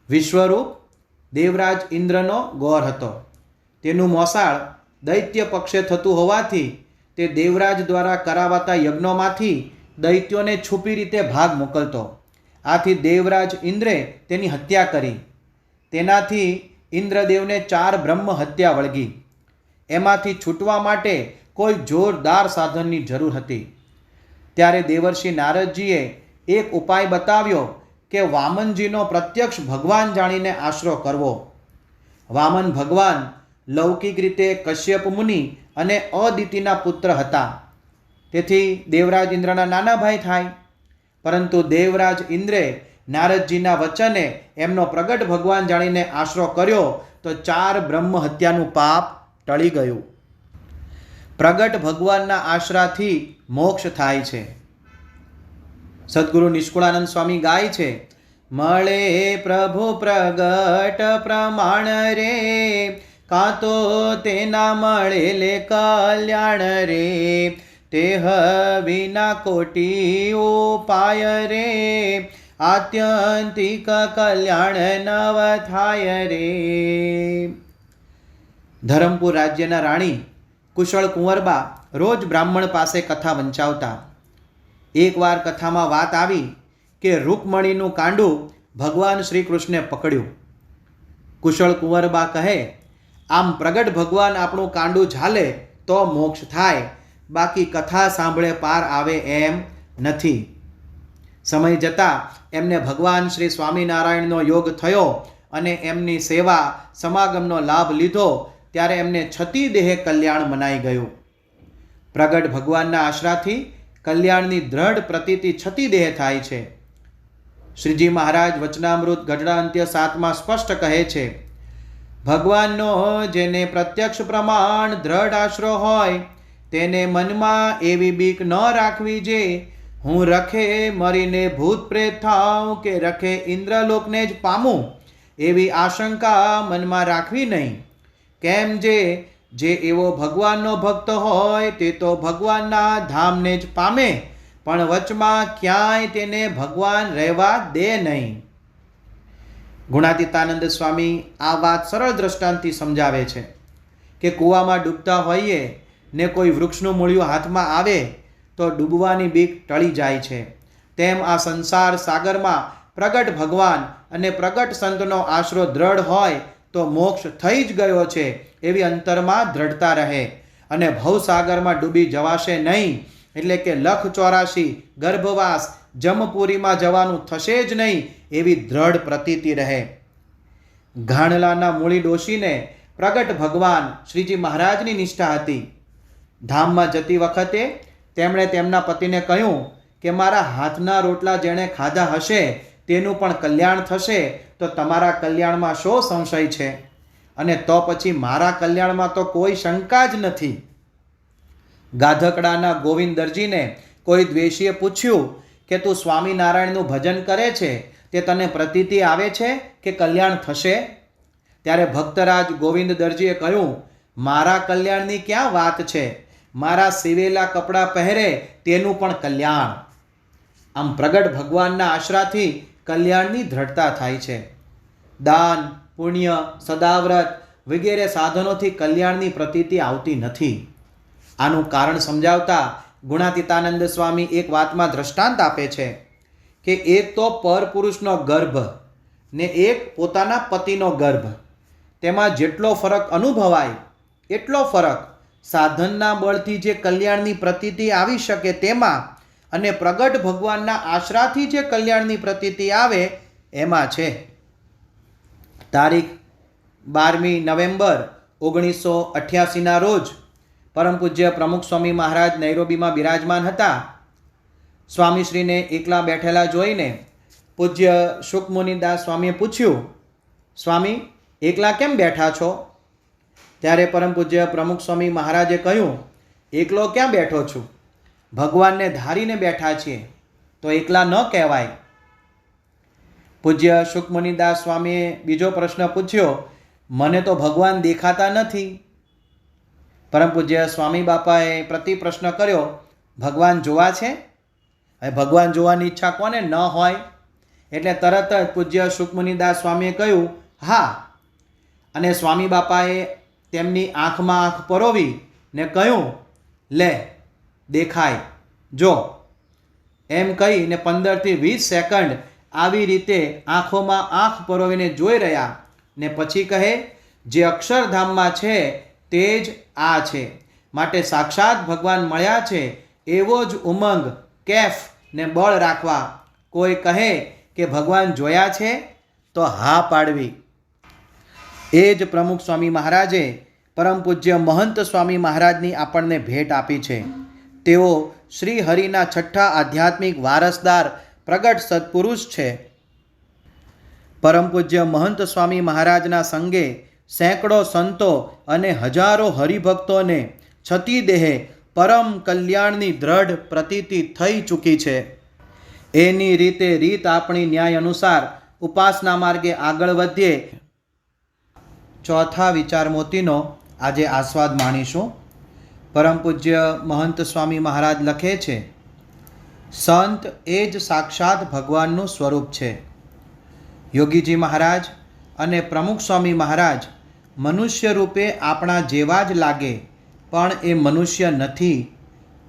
વિશ્વરૂપ દેવરાજ ઇન્દ્રનો ગોર હતો. તેનું મોસાળ દૈત્ય પક્ષે થતું હોવાથી તે દેવરાજ દ્વારા કરાવાતા યજ્ઞોમાંથી દૈત્યોને છુપી રીતે ભાગ મોકલતો. આથી દેવરાજ ઇન્દ્રે તેની હત્યા કરી. તેનાથી ઇન્દ્રદેવને 4 બ્રહ્મ હત્યા વળગી. એમાંથી છૂટવા માટે કોઈ જોરદાર સાધનની જરૂર હતી. ત્યારે દેવર્ષિ નારદજીએ એક ઉપાય બતાવ્યો કે વામનજીનો પ્રત્યક્ષ ભગવાન જાણીને આશરો કરવો. વામન ભગવાન લૌકિક રીતે કશ્યપ મુનિ અને અદિતિના પુત્ર હતા. તેથી દેવરાજ ઇન્દ્રના નાના ભાઈ થાય. પરંતુ દેવરાજ ઇન્દ્રે નારદજીના વચને એમનો પ્રગટ ભગવાન જાણીને આશરો કર્યો તો 4 બ્રહ્મ હત્યાનું પાપ ટળી ગયું. પ્રગટ ભગવાનના આશરાથી મોક્ષ થાય છે. સદગુરુ નિષ્કુળાનંદ સ્વામી ગાય છે, મળે પ્રભુ પ્રગટ પ્રમાણ રે, કાં તો તેના મળે લે કલ્યાણ રે, તેહ વિના કોટી ઉપાય રે, આત્યંતિક કલ્યાણ નવ થાય રે. ધરમપુર રાજ્યના રાણી કુશળ કુંવરબા રોજ બ્રાહ્મણ પાસે કથા વંચાવતા. એકવાર કથામાં વાત આવી કે રૂકમણીનું કાંડું ભગવાન શ્રી કૃષ્ણે પકડ્યું. કુશળ કુંવરબા કહે, આમ પ્રગટ ભગવાન આપણું કાંડું ઝાલે તો મોક્ષ થાય, બાકી કથા સાંભળે પાર આવે એમ નથી. સમય જતાં એમને ભગવાન શ્રી સ્વામિનારાયણનો યોગ થયો અને એમની સેવા સમાગમનો લાભ લીધો ત્યારે એમને છતી દેહે કલ્યાણ મનાઈ ગયું. પ્રગટ ભગવાનના આશરાથી કલ્યાણની દ્રઢ પ્રતીતિ છતી દેહ થાય છે. શ્રીજી મહારાજ વચનામૃત ગઢડા અંત્ય 7માં સ્પષ્ટ કહે છે, ભગવાનનો જેને પ્રત્યક્ષ પ્રમાણ દ્રઢ આશરો હોય તેને મનમાં એવી બીક ન રાખવી જે હું રખે મરીને ભૂત પ્રેત થાઉં કે રખે ઇન્દ્રલોકને જ પામું, એવી આશંકા મનમાં રાખવી નહીં. કેમ જે એવો ભગવાનનો ભક્ત હોય તે તો ભગવાનના ધામને જ પામે, પણ વચમાં ક્યાંય તેને ભગવાન રહેવા દે નહીં. ગુણાતીતાનંદ સ્વામી આ વાત સરળ દ્રષ્ટાંતથી સમજાવે છે કે કૂવામાં ડૂબતા હોઈએ ને કોઈ વૃક્ષનું મૂળિયું હાથમાં આવે તો ડૂબવાની બીક ટળી જાય છે. તેમ આ સંસાર સાગરમાં પ્રગટ ભગવાન અને પ્રગટ સંતનો આશરો દ્રઢ હોય તો મોક્ષ થઈ જ ગયો છે એવી અંતરમાં દ્રઢતા રહે અને ભવસાગરમાં ડૂબી જવાશે નહીં. એટલે કે લખ 84 ગર્ભવાસ જમપુરીમાં જવાનું થશે જ નહીં એવી દ્રઢ પ્રતીતિ રહે. ઘાણલાના મૂળી ડોશીને પ્રગટ ભગવાન શ્રીજી મહારાજની નિષ્ઠા હતી. ધામમાં જતી વખતે તેમણે તેમના પતિને કહ્યું કે મારા હાથના રોટલા જેણે ખાધા હશે તેનું પણ કલ્યાણ થશે, તો તમારા કલ્યાણમાં શો સંશય છે? અને તો પછી મારા કલ્યાણમાં તો કોઈ શંકા જ નથી. ગાધકડાના ગોવિંદ દરજીને કોઈ દ્વેષીએ પૂછ્યું કે તું સ્વામિનારાયણનું ભજન કરે છે તે તને પ્રતીતિ આવે છે કે કલ્યાણ થશે? ત્યારે ભક્તરાજ ગોવિંદ દરજીએ કહ્યું, મારા કલ્યાણની ક્યાં વાત છે, મારા સીવેલા કપડાં પહેરે તેનું પણ કલ્યાણ. આમ પ્રગટ ભગવાનના આશરાથી કલ્યાણની દ્રઢતા થાય છે. દાન, પુણ્ય, સદાવ્રત વગેરે સાધનોથી કલ્યાણની પ્રતીતિ આવતી નથી. આનું કારણ સમજાવતા ગુણાતીતાનંદ સ્વામી એક વાતમાં દ્રષ્ટાંત આપે છે કે એક તો પરપુરુષનો ગર્ભ ને એક પોતાના પતિનો ગર્ભ, તેમાં જેટલો ફરક અનુભવાય એટલો ફરક સાધનના બળથી જે કલ્યાણની પ્રતીતિ આવી શકે તેમાં અને પ્રગટ ભગવાનના આશરાથી જે કલ્યાણની પ્રતીતિ આવે એમાં છે. તારીખ 12મી નવેમ્બર 1988ના રોજ પરમ પૂજ્ય પ્રમુખ સ્વામી મહારાજ નૈરોબીમાં બિરાજમાન હતા. સ્વામીશ્રીને એકલા બેઠેલા જોઈને પૂજ્ય શુકમુનિદાસ સ્વામીએ પૂછ્યું, સ્વામી એકલા કેમ બેઠા છો? ત્યારે પરમ પૂજ્ય પ્રમુખ સ્વામી મહારાજે કહ્યું, એકલો ક્યાં બેઠો છું, ભગવાનને ધારીને બેઠા છીએ તો એકલા ન કહેવાય. પૂજ્ય શુકમુનિદાસ સ્વામીએ બીજો પ્રશ્ન પૂછ્યો, મને તો ભગવાન દેખાતા નથી. પરમ પૂજ્ય સ્વામી બાપાએ પ્રતિ પ્રશ્ન કર્યો, ભગવાન જોવા છે? હવે ભગવાન જોવાની ઈચ્છા કોને ન હોય? એટલે તરત જ પૂજ્ય શુકમુનિદાસ સ્વામીએ કહ્યું, હા. અને સ્વામી બાપાએ તેમની આંખમાં આંખ પરોવી ને કહ્યું, લે દેખાય જો. એમ કહીને 15થી 20 સેકન્ડ આવી રીતે આંખોમાં આંખ પરોવીને જોઈ રહ્યા ને પછી કહે, જે અક્ષરધામમાં છે તે જ આ છે, માટે સાક્ષાત ભગવાન મળ્યા છે એવો જ ઉમંગ, કેફ ને બળ રાખવા. કોઈ કહે કે ભગવાન જોયા છે તો હા પાડવી. એ જ પ્રમુખ સ્વામી મહારાજે પરમ પૂજ્ય મહંત સ્વામી મહારાજની આપણને ભેટ આપી છે. તેઓ શ્રી હરિના છઠ્ઠા આધ્યાત્મિક વારસદાર પ્રગટ સત્પુરુષ છે. પરમ પૂજ્ય મહંત સ્વામી મહારાજના સંગે સેંકડો સંતો અને હજારો હરિભક્તોને છતી દેહે પરમ કલ્યાણની દ્રઢ પ્રતીતિ થઈ ચૂકી છે. એની રીત આપણી ન્યાય અનુસાર ઉપાસના માર્ગે આગળ વધીએ. ચોથા વિચાર મોતીનો આજે આસ્વાદ માણીશું. પરમ પૂજ્ય મહંત સ્વામી મહારાજ લખે છે, સંત એ જ સાક્ષાત ભગવાનનું સ્વરૂપ છે. યોગીજી મહારાજ અને પ્રમુખ સ્વામી મહારાજ મનુષ્ય રૂપે આપણા જેવા જ લાગે, પણ એ મનુષ્ય નથી,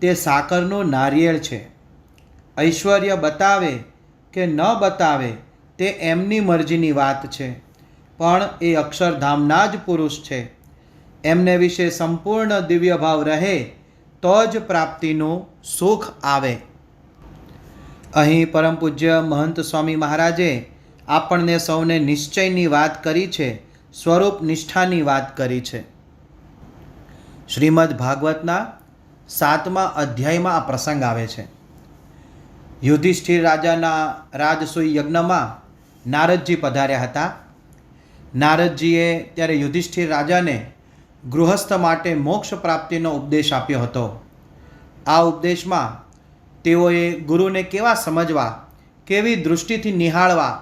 તે સાકરનું નારિયેળ છે. ઐશ્વર્ય બતાવે કે ન બતાવે તે એમની મરજીની વાત છે, પણ એ અક્ષરધામના જ પુરુષ છે. એમને વિશે સંપૂર્ણ દિવ્ય ભાવ રહે તો જ પ્રાપ્તિનું સુખ આવે. અહીં પરમ પૂજ્ય મહંત સ્વામી મહારાજે આપણને સૌને નિશ્ચયની વાત કરી છે, સ્વરૂપ નિષ્ઠાની વાત કરી છે. શ્રીમદ ભાગવતના 7મા અધ્યાયમાં આ પ્રસંગ આવે છે. યુધિષ્ઠિર રાજાના રાજસૂય યજ્ઞમાં નારદજી પધાર્યા હતા. નારદજીએ ત્યારે યુધિષ્ઠિર રાજાને ગૃહસ્થ માટે મોક્ષ પ્રાપ્તિનો ઉપદેશ આપ્યો હતો. આ ઉપદેશમાં તેઓએ ગુરુને કેવા સમજવા, કેવી દૃષ્ટિથી નિહાળવા,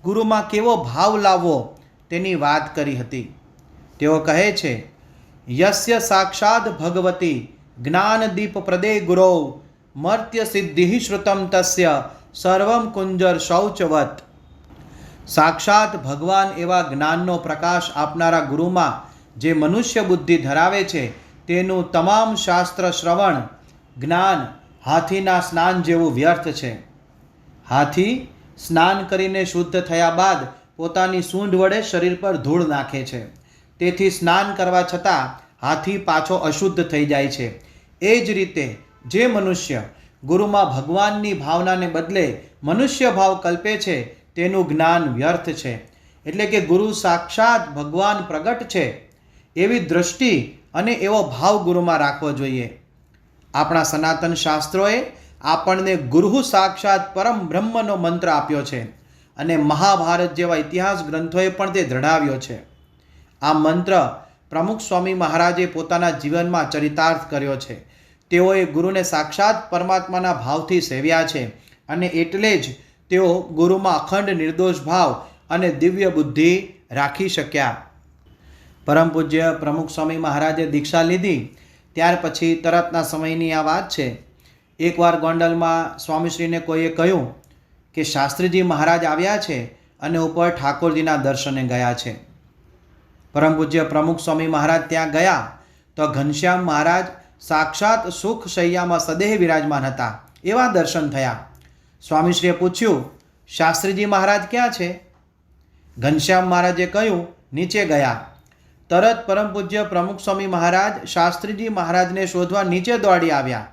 ગુરુમાં કેવો ભાવ લાવવો તેની વાત કરી હતી. તેઓ કહે છે, યસ્ય સાક્ષાત ભગવતી જ્ઞાનદીપ પ્રદે ગુરૌ મર્ત્ય સિદ્ધિ શ્રુતમ તસ્ય સર્વમ કુંજર શૌચવત. સાક્ષાત ભગવાન એવા જ્ઞાનનો પ્રકાશ આપનારા ગુરુમાં જે મનુષ્ય બુદ્ધિ ધરાવે છે તેનું તમામ શાસ્ત્ર શ્રવણ જ્ઞાન હાથીના સ્નાન જેવું વ્યર્થ છે. હાથી સ્નાન કરીને શુદ્ધ થયા બાદ પોતાની સૂંઢ વડે શરીર પર ધૂળ નાખે છે. તેથી સ્નાન કરવા છતાં હાથી પાછો અશુદ્ધ થઈ જાય છે. એ જ રીતે જે મનુષ્ય ગુરુમાં ભગવાનની ભાવનાને બદલે મનુષ્ય ભાવ કલ્પે છે તેનું જ્ઞાન વ્યર્થ છે. એટલે કે ગુરુ સાક્ષાત ભગવાન પ્રગટ છે એવી દૃષ્ટિ અને એવો ભાવ ગુરુમાં રાખવો જોઈએ. આપણા સનાતન શાસ્ત્રોએ આપણને ગુરુ સાક્ષાત પરમ બ્રહ્મનો મંત્ર આપ્યો છે અને મહાભારત જેવા ઇતિહાસ ગ્રંથોએ પણ તે દૃઢાવ્યો છે. આ મંત્ર પ્રમુખ સ્વામી મહારાજે પોતાના જીવનમાં ચરિતાર્થ કર્યો છે. તેઓએ ગુરુને સાક્ષાત પરમાત્માના ભાવથી સેવ્યા છે અને એટલે જ તેઓ ગુરુમાં અખંડ નિર્દોષ ભાવ અને દિવ્ય બુદ્ધિ રાખી શક્યા. પરમ પૂજ્ય પ્રમુખ સ્વામી મહારાજે દીક્ષા લીધી ત્યાર પછી તરતના સમયની આ વાત છે. એકવાર ગોંડલમાં સ્વામીશ્રીને કોઈએ કહ્યું કે શાસ્ત્રીજી મહારાજ આવ્યા છે અને ઉપર ઠાકોરજીના દર્શને ગયા છે. પરમ પૂજ્ય પ્રમુખ સ્વામી મહારાજ ત્યાં ગયા તો ઘનશ્યામ મહારાજ સાક્ષાત સુખ શૈયામાં સદેહ વિરાજમાન હતા એવા દર્શન થયા. સ્વામીશ્રીએ પૂછ્યું, શાસ્ત્રીજી મહારાજ ક્યાં છે? ઘનશ્યામ મહારાજે કહ્યું, નીચે ગયા. તરત પરમ પૂજ્ય પ્રમુખ સ્વામી મહારાજ શાસ્ત્રીજી મહારાજને શોધવા નીચે દોડી આવ્યા,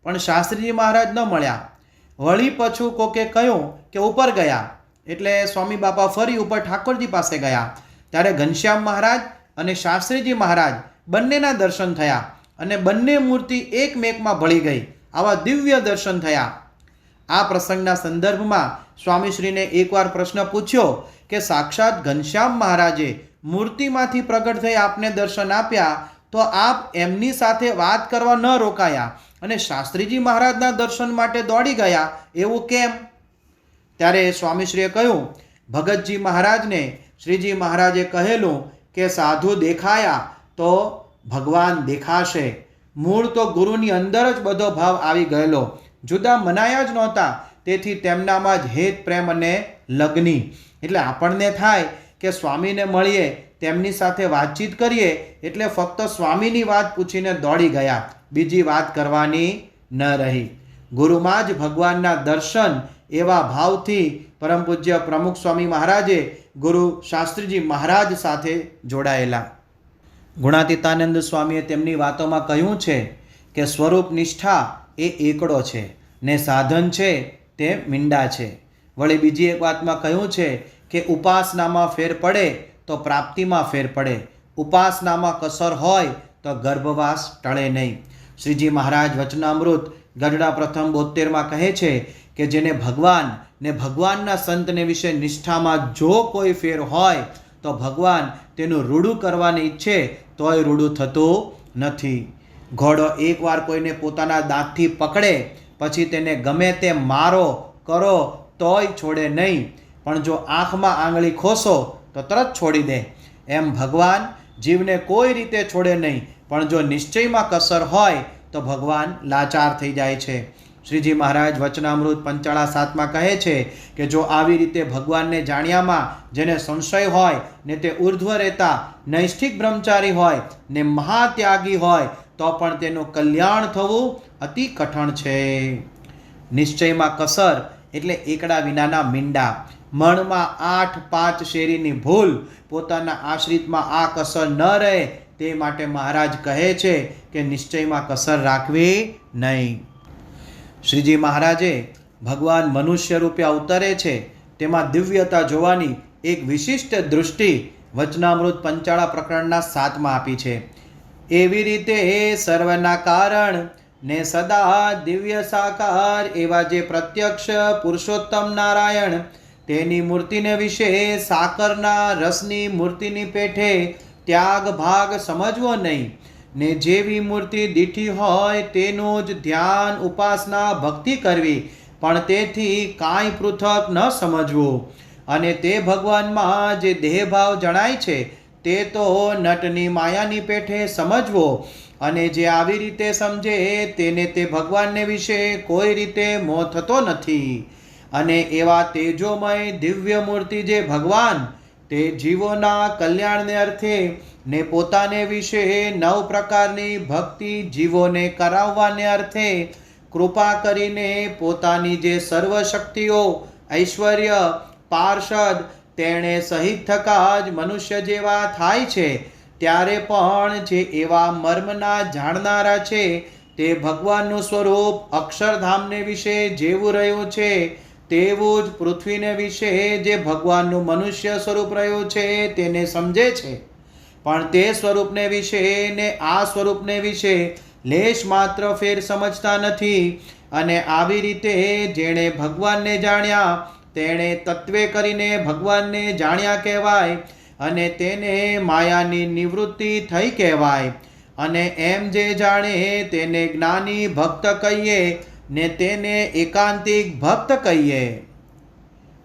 પણ શાસ્ત્રીજી મહારાજ ન મળ્યા. વળી પાછું કોકે કહ્યું કે ઉપર ગયા, એટલે સ્વામી બાપા ફરી ઉપર ઠાકોરજી પાસે ગયા. ત્યારે ઘનશ્યામ મહારાજ અને શાસ્ત્રીજી મહારાજ બંનેના દર્શન થયા અને બંને મૂર્તિ એકમેકમાં ભળી ગઈ. આવા દિવ્ય દર્શન થયા. આ પ્રસંગના સંદર્ભમાં સ્વામીશ્રીને એકવાર પ્રશ્ન પૂછ્યો કે સાક્ષાત ઘનશ્યામ મહારાજે મૂર્તિમાંથી પ્રગટ થઈ આપને દર્શન આપ્યા તો આપ એમની સાથે વાત કરવા ન રોકાયા અને શાસ્ત્રીજી મહારાજના દર્શન માટે દોડી ગયા, એવું કેમ? ત્યારે સ્વામીશ્રીએ કહ્યું, ભગતજી મહારાજને શ્રીજી મહારાજે કહેલું કે સાધુ દેખાયા તો ભગવાન દેખાશે. મૂળ તો ગુરુની અંદર જ બધો ભાવ આવી ગયેલો, જુદા મનાયા જ નહોતા. તેથી તેમનામાં જ હેત પ્રેમ અને લગ્ની. એટલે આપણને થાય કે સ્વામીને મળીએ, તેમની સાથે વાતચીત કરીએ એટલે ફક્ત સ્વામીની વાત પૂછીને દોડી ગયા, બીજી વાત કરવાની ન રહી. ગુરુમાં જ ભગવાનના દર્શન એવા ભાવથી પરમ પૂજ્ય પ્રમુખ સ્વામી મહારાજે ગુરુ શાસ્ત્રીજી મહારાજ સાથે જોડાયેલા. ગુણાતીતાનંદ સ્વામીએ તેમની વાતોમાં કહ્યું છે કે સ્વરૂપ નિષ્ઠા એ એકડો છે ને સાધન છે તે મીંડા છે. વળી બીજી એક વાતમાં કહ્યું છે કે ઉપાસનામાં ફેર પડે તો પ્રાપ્તિમાં ફેર પડે. ઉપાસનામાં કસર હોય તો ગર્ભવાસ ટળે નહીં. શ્રીજી મહારાજ વચનામૃત ગઢડા પ્રથમ 72માં કહે છે કે જેને ભગવાન ને ભગવાનના સંતને વિશે નિષ્ઠામાં જો કોઈ ફેર હોય તો ભગવાન તેનું રૂડું કરવાની ઈચ્છે તોય રૂડું થતું નથી. ઘોડો એકવાર કોઈને પોતાના દાંતથી પકડે પછી તેને ગમે તે મારો કરો તોય છોડે નહીં, પણ જો આંખમાં આંગળી ખોસો તો તરત છોડી દે. એમ ભગવાન જીવને કોઈ રીતે છોડે નહીં, પણ જો નિશ્ચયમાં કસર હોય તો ભગવાન લાચાર થઈ જાય છે. શ્રીજી મહારાજ વચનામૃત 55:7માં કહે છે કે જો આવી રીતે ભગવાનને જાણ્યામાં જેને સંશય હોય ને તે ઉર્ધ્વ રહેતા નૈષ્ઠિક બ્રહ્મચારી હોય ને મહાત્યાગી હોય તો પણ તેનું કલ્યાણ થવું અતિ કઠણ છે. નિશ્ચયમાં કસર એટલે એકડા વિનાના મીંડા. મણમાં 8-5 શેરીની ભૂલ, પોતાના આશ્રિતમાં આ કસર ન રહે તે માટે મહારાજ કહે છે કે નિશ્ચયમાં કસર રાખવી નહીં. શ્રીજી મહારાજે ભગવાન મનુષ્ય રૂપે અવતરે છે તેમાં દિવ્યતા જોવાની એક વિશિષ્ટ દૃષ્ટિ વચનામૃત 55 પ્રકરણના 7માં આપી છે. એવી રીતે હે સર્વના કારણ ને સદા દિવ્ય સાકાર એવા જે પ્રત્યક્ષ પુરુષોત્તમ નારાયણ તેની મૂર્તિને વિશે સાકરના રસની મૂર્તિની પેઠે ત્યાગ ભાગ સમજવો નહીં, ને જેવી મૂર્તિ દીઠી હોય તેનું જ ધ્યાન ઉપાસના ભક્તિ કરવી, પણ તેથી કાંઈ પૃથક ન સમજવું. અને તે ભગવાનમાં જે દેહભાવ જણાય છે તે તો નટની માયાની પેઠે સમજવો, અને જે આવી રીતે સમજે તેને તે ભગવાનને વિશે કોઈ રીતે મોહ થતો નથી. અને એવા તેજોમય દિવ્ય મૂર્તિ જે ભગવાન તે જીવોના કલ્યાણને અર્થે ને પોતાને વિશે 9 પ્રકારની ભક્તિ જીવોને કરાવવાને અર્થે કૃપા કરીને પોતાની જે સર્વ શક્તિઓ ઐશ્વર્ય પાર્ષદ તેણે સહિત થકા જ મનુષ્ય જેવા થાય છે, ત્યારે પણ જે એવા મર્મના જાણનારા છે તે ભગવાનનું સ્વરૂપ અક્ષરધામને વિશે જેવું રહ્યું છે તેવું જ પૃથ્વીને વિશે જે ભગવાનનું મનુષ્ય સ્વરૂપ રહ્યું છે તેને સમજે છે, પણ તે સ્વરૂપને વિશે ને આ સ્વરૂપને વિશે લેશ માત્ર ફેર સમજતા નથી. અને આવી રીતે જેણે ભગવાનને જાણ્યા તેણે તત્વે કરીને ભગવાનને જાણ્યા કહેવાય, અને તેને માયાની નિવૃત્તિ થઈ કહેવાય. અને એમ જે જાણે તેને જ્ઞાની ભક્ત કહીએ, ને તેને એકાંતિક ભક્ત કહીએ.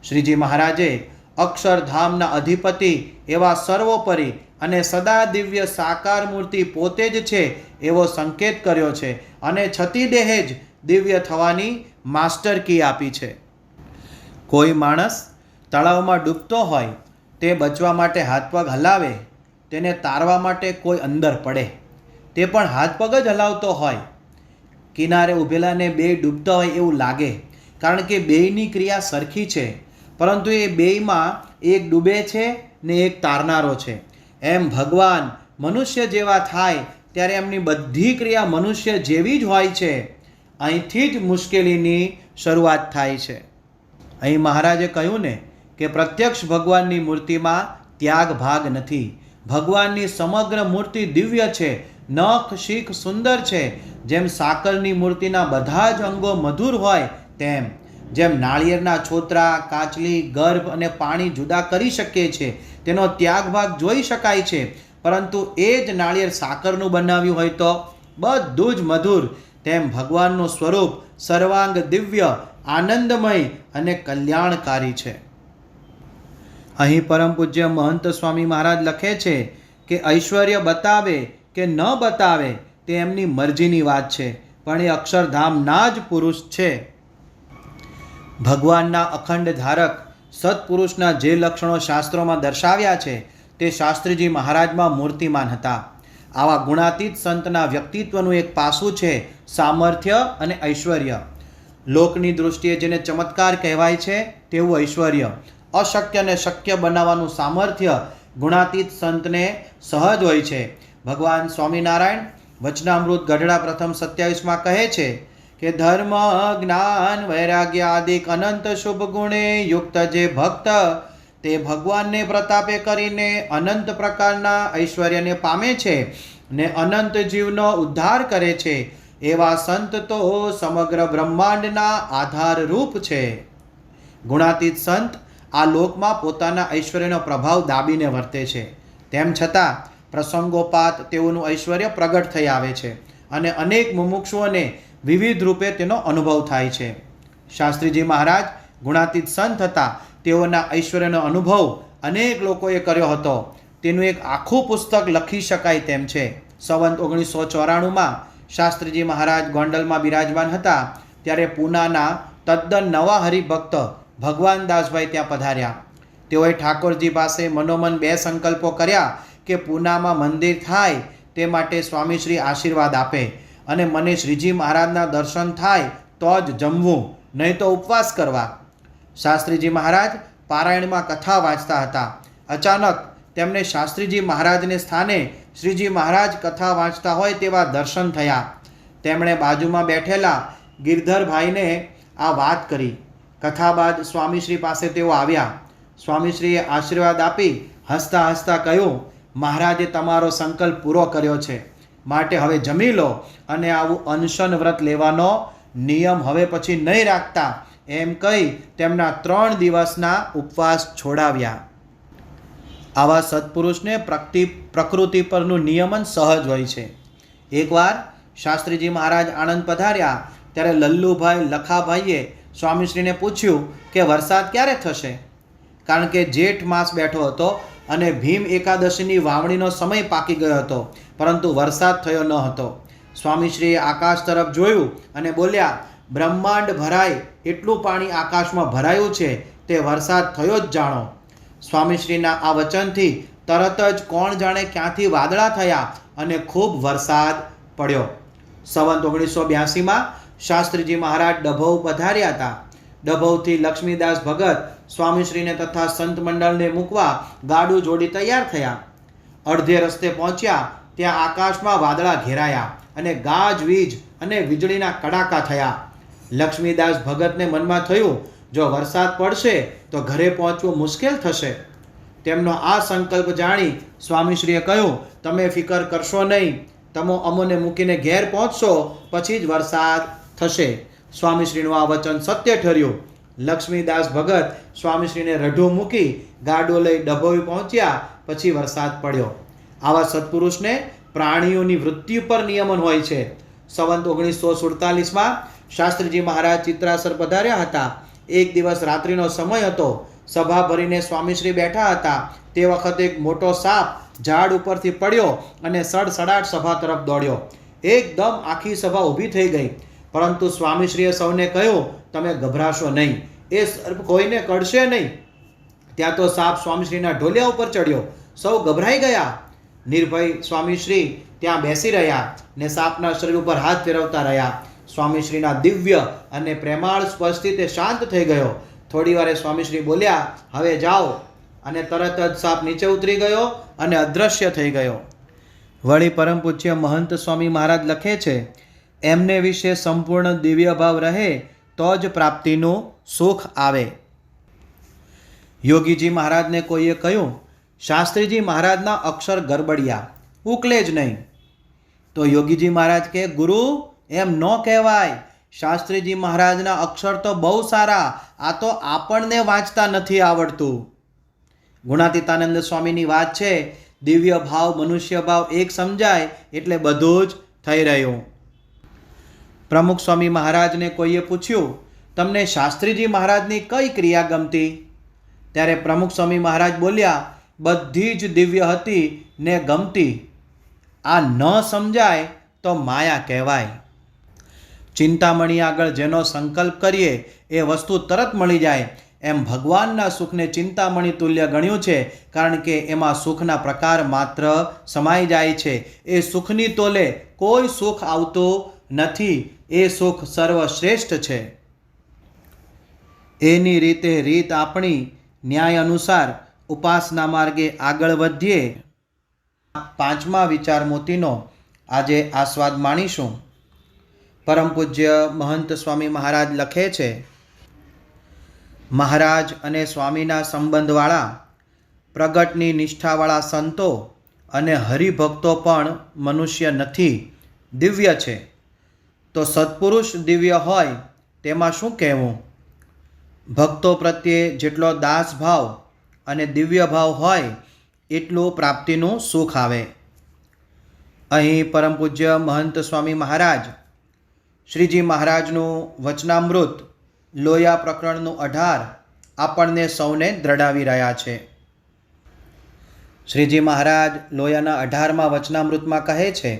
શ્રીજી મહારાજે અક્ષરધામના અધિપતિ એવા સર્વોપરી અને સદા દિવ્ય સાકાર મૂર્તિ પોતે જ છે એવો સંકેત કર્યો છે, અને છતી દેહે જ દિવ્ય થવાની માસ્ટર કી આપી છે. કોઈ માણસ તળાવમાં ડૂબતો હોય તે બચવા માટે હાથ પગ હલાવે, તેને તારવા માટે કોઈ અંદર પડે, તે પણ હાથ પગ જ હલાવતો હોય. કિનારે ઊભેલાને બે ડૂબતા હોય એવું લાગે, કારણ કે બેયની ક્રિયા સરખી છે, પરંતુ એ બેયમાં એક ડૂબે છે ને એક તારનારો છે. એમ ભગવાન મનુષ્ય જેવા થાય ત્યારે એમની બધી ક્રિયા મનુષ્ય જેવી જ હોય છે. અહીંથી જ મુશ્કેલીની શરૂઆત થાય છે. અહીં મહારાજે કહ્યું ને કે પ્રત્યક્ષ ભગવાનની મૂર્તિમાં ત્યાગ ભાગ નથી. ભગવાનની સમગ્ર મૂર્તિ દિવ્ય છે, નખ શીખ સુંદર છે. જેમ સાકરની મૂર્તિના બધા જ અંગો મધુર હોય તેમ, જેમ નાળિયેરના છોતરા કાચલી ગર્ભ અને પાણી જુદા કરી શકીએ છે તેનો ત્યાગ ભાગ જોઈ શકાય છે, પરંતુ એ જ નાળિયેર સાકરનું બનાવ્યું હોય તો બધું જ મધુર. તેમ ભગવાનનું સ્વરૂપ સર્વાંગ દિવ્ય આનંદમય અને કલ્યાણકારી છે. અહીં પરમ પૂજ્ય મહંત સ્વામી મહારાજ લખે છે કે ઐશ્વર્ય બતાવે કે ન બતાવે તે એમની મરજીની વાત છે, પણ એ અક્ષરધામના જ પુરુષ છે. ભગવાનના અખંડ ધારક સત્પુરુષના જે લક્ષણો શાસ્ત્રોમાં દર્શાવ્યા છે તે શાસ્ત્રીજી મહારાજમાં મૂર્તિમાન હતા. આવા ગુણાતીત સંતના વ્યક્તિત્વનું એક પાસું છે સામર્થ્ય અને ઐશ્વર્ય. લોકની દૃષ્ટિએ જેને ચમત્કાર કહેવાય છે તેવું ઐશ્વર્ય, અશક્યને શક્ય બનાવવાનું સામર્થ્ય ગુણાતીત સંતને સહજ હોય છે. ભગવાન સ્વામિનારાયણ વચનામૃત ગઢડા પ્રથમ 27માં કહે છે કે ધર્મ જ્ઞાન વૈરાગ્ય આદિક અનંત શુભ ગુણે યુક્ત જે ભક્ત તે ભગવાનને પ્રતાપે કરીને અનંત પ્રકારના ઐશ્વર્યને પામે છે ને અનંત જીવનો ઉદ્ધાર કરે છે, એવા સંત તો સમગ્ર બ્રહ્માંડના આધારરૂપ છે. ગુણાતીત સંત આ લોકમાં પોતાના ઐશ્વર્યનો પ્રભાવ દાબીને વર્તે છે, તેમ છતાં પ્રસંગોપાત તેઓનું ઐશ્વર્ય પ્રગટ થઈ આવે છે, અને અનેક મુમુક્ષુઓને વિવિધ રૂપે તેનો અનુભવ થાય છે. શાસ્ત્રીજી મહારાજ ગુણાતીત સંત હતા, તેઓના ઐશ્વર્યનો અનુભવ અનેક લોકોએ કર્યો હતો. તેનું એક આખું પુસ્તક લખી શકાય તેમ છે. સંવત 1994માં શાસ્ત્રીજી મહારાજ ગોંડલમાં બિરાજમાન હતા ત્યારે પૂનાના તદ્દન નવા હરિભક્ત ભગવાન દાસભાઈ ત્યાં પધાર્યા. તેઓએ ઠાકોરજી પાસે મનોમન 2 સંકલ્પો કર્યા કે પૂનામાં મંદિર થાય તે માટે સ્વામીશ્રી આશીર્વાદ આપે, અને મને શ્રીજી મહારાજના દર્શન થાય તો જ જમવું, નહીં તો ઉપવાસ કરવા. શાસ્ત્રીજી મહારાજ પારાયણમાં કથા વાંચતા હતા. અચાનક તેમને શાસ્ત્રીજી મહારાજને સ્થાને શ્રીજી મહારાજ કથા વાંચતા હોય તેવા દર્શન થયા. તેમણે બાજુમાં બેઠેલા ગિરધરભાઈને આ વાત કરી. કથા બાદ સ્વામીશ્રી પાસે તેઓ આવ્યા. સ્વામીશ્રીએ આશીર્વાદ આપી હસતા હસતા કહ્યું, મહારાજે તમારો સંકલ્પ પૂરો કર્યો છે. માટે હવે જમી લો અને આવું અનશન વ્રત લેવાનો નિયમ હવે પછી નહીં રાખતા, એમ કહી તેમના 3 દિવસના ઉપવાસ છોડાવ્યા. આવા સત્પુરુષને પ્રકૃતિ પરનું નિયમન સહજ હોય છે. એકવાર શાસ્ત્રીજી મહારાજ આણંદ પધાર્યા ત્યારે લલ્લુભાઈ લખાભાઈએ સ્વામીશ્રીને પૂછ્યું કે વરસાદ ક્યારે થશે, કારણ કે જેઠ માસ બેઠો હતો અને ભીમ એકાદશીની વાવણીનો સમય પાકી ગયો હતો, પરંતુ વરસાદ થયો ન હતો. સ્વામીશ્રીએ આકાશ તરફ જોયું અને બોલ્યા, બ્રહ્માંડ ભરાય એટલું પાણી આકાશમાં ભરાયું છે, તે વરસાદ થયો જ જાણો. સ્વામીશ્રીના આ વચનથી તરત જ કોણ જાણે ક્યાંથી વાદળા થયા અને ખૂબ વરસાદ પડ્યો. સંવત 1982માં શાસ્ત્રીજી મહારાજ ડભોઉ પધાર્યા હતા. ડભોઉથી લક્ષ્મીદાસ ભગત સ્વામીશ્રીને તથા સંત મંડળને મૂકવા ગાડું જોડી તૈયાર થયા. અડધે રસ્તે પહોંચ્યા ત્યાં આકાશમાં વાદળા ઘેરાયા અને ગાજવીજ અને વીજળીના કડાકા થયા. લક્ષ્મીદાસ ભગતને મનમાં થયું, જો વરસાદ પડશે તો ઘરે પહોંચવું મુશ્કેલ થશે. તેમનો આ સંકલ્પ જાણી સ્વામીશ્રીએ કહ્યું, તમે ફિકર કરશો નહીં, તમે અમોને મૂકીને ઘેર પહોંચશો પછી જ વરસાદ થશે. સ્વામીશ્રીનું આ વચન સત્ય ઠર્યું. લક્ષ્મીદાસ ભગત સ્વામીશ્રીને રઢું મૂકી ગાડો લઈ ડભોઈ પહોંચ્યા પછી વરસાદ પડ્યો. આવા સત્પુરુષને પ્રાણીઓની વૃત્તિ પર નિયમન હોય છે. સંવત 1947માં શાસ્ત્રીજી મહારાજ ચિત્રાસર પધાર્યા હતા. એક દિવસ રાત્રિનો સમય હતો. સભા ભરીને સ્વામીશ્રી બેઠા હતા. તે વખતે એક મોટો સાપ ઝાડ ઉપરથી પડ્યો અને સડસડાટ સભા તરફ દોડ્યો. એકદમ આખી સભા ઊભી થઈ ગઈ, પરંતુ સ્વામીશ્રીએ સૌને કહ્યું, તમે ગભરાશો નહીં, એ સર્પ કોઈને કડશે નહીં. ત્યાં તો સાપ સ્વામીશ્રીના ઢોલિયા ઉપર ચડ્યો. સૌ ગભરાઈ ગયા. નિર્ભય સ્વામીશ્રી ત્યાં બેસી રહ્યા ને સાપના શરીર ઉપર હાથ ફેરવતા રહ્યા. સ્વામીશ્રીના દિવ્ય અને પ્રેમાળ સ્પર્શથી તે શાંત થઈ ગયો. થોડી વારે સ્વામીશ્રી બોલ્યા, હવે જાઓ, અને તરત જ સાપ નીચે ઉતરી ગયો અને અદૃશ્ય થઈ ગયો. વળી પરમ પૂજ્ય મહંત સ્વામી મહારાજ લખે છે, એમને વિશે સંપૂર્ણ દિવ્ય ભાવ રહે તો જ પ્રાપ્તિનું સુખ આવે. યોગીજી મહારાજને કોઈએ કહ્યું, શાસ્ત્રીજી મહારાજના અક્ષર ગરબડિયા, ઉકલે જ નહીં. તો યોગીજી મહારાજ કહે, ગુરુ એમ ન કહેવાય, શાસ્ત્રીજી મહારાજના અક્ષર તો બહુ સારા, આ તો આપણને વાંચતા નથી આવડતું. ગુણાતીતાનંદ સ્વામીની વાત છે, દિવ્ય ભાવ મનુષ્ય ભાવ એક સમજાય એટલે બધું જ થઈ રહ્યું. પ્રમુખ સ્વામી મહારાજને કોઈએ પૂછ્યું, તમને શાસ્ત્રીજી મહારાજની કઈ ક્રિયા ગમતી? ત્યારે પ્રમુખ સ્વામી મહારાજ બોલ્યા, બધી જ દિવ્ય હતી ને ગમતી. આ ન સમજાય તો માયા કહેવાય. ચિંતામણી આગળ જેનો સંકલ્પ કરીએ એ વસ્તુ તરત મળી જાય. એમ ભગવાનના સુખને ચિંતામણી તુલ્ય ગણ્યું છે, કારણ કે એમાં સુખના પ્રકાર માત્ર સમાઈ જાય છે. એ સુખની તોલે કોઈ સુખ આવતું નથી. એ સુખ સર્વશ્રેષ્ઠ છે. એની રીત આપણી ન્યાય અનુસાર ઉપાસના માર્ગે આગળ વધીએ. 5મા વિચાર મોતીનો આજે આસ્વાદ માણીશું. પરમ પૂજ્ય મહંત સ્વામી મહારાજ લખે છે, મહારાજ અને સ્વામીના સંબંધવાળા પ્રગટની નિષ્ઠાવાળા સંતો અને હરિભક્તો પણ મનુષ્ય નથી, દિવ્ય છે. તો સત્પુરુષ દિવ્ય હોય તેમાં શું કહેવું? ભક્તો પ્રત્યે જેટલો દાસ ભાવ અને દિવ્ય ભાવ હોય એટલું પ્રાપ્તિનું સુખ આવે. અહીં પરમ પૂજ્ય મહંત સ્વામી મહારાજ શ્રીજી મહારાજનું વચનામૃત લોયા પ્રકરણનું 18 આપણને સૌને દ્રઢાવી રહ્યા છે. શ્રીજી મહારાજ લોયાના 18મા વચનામૃતમાં કહે છે,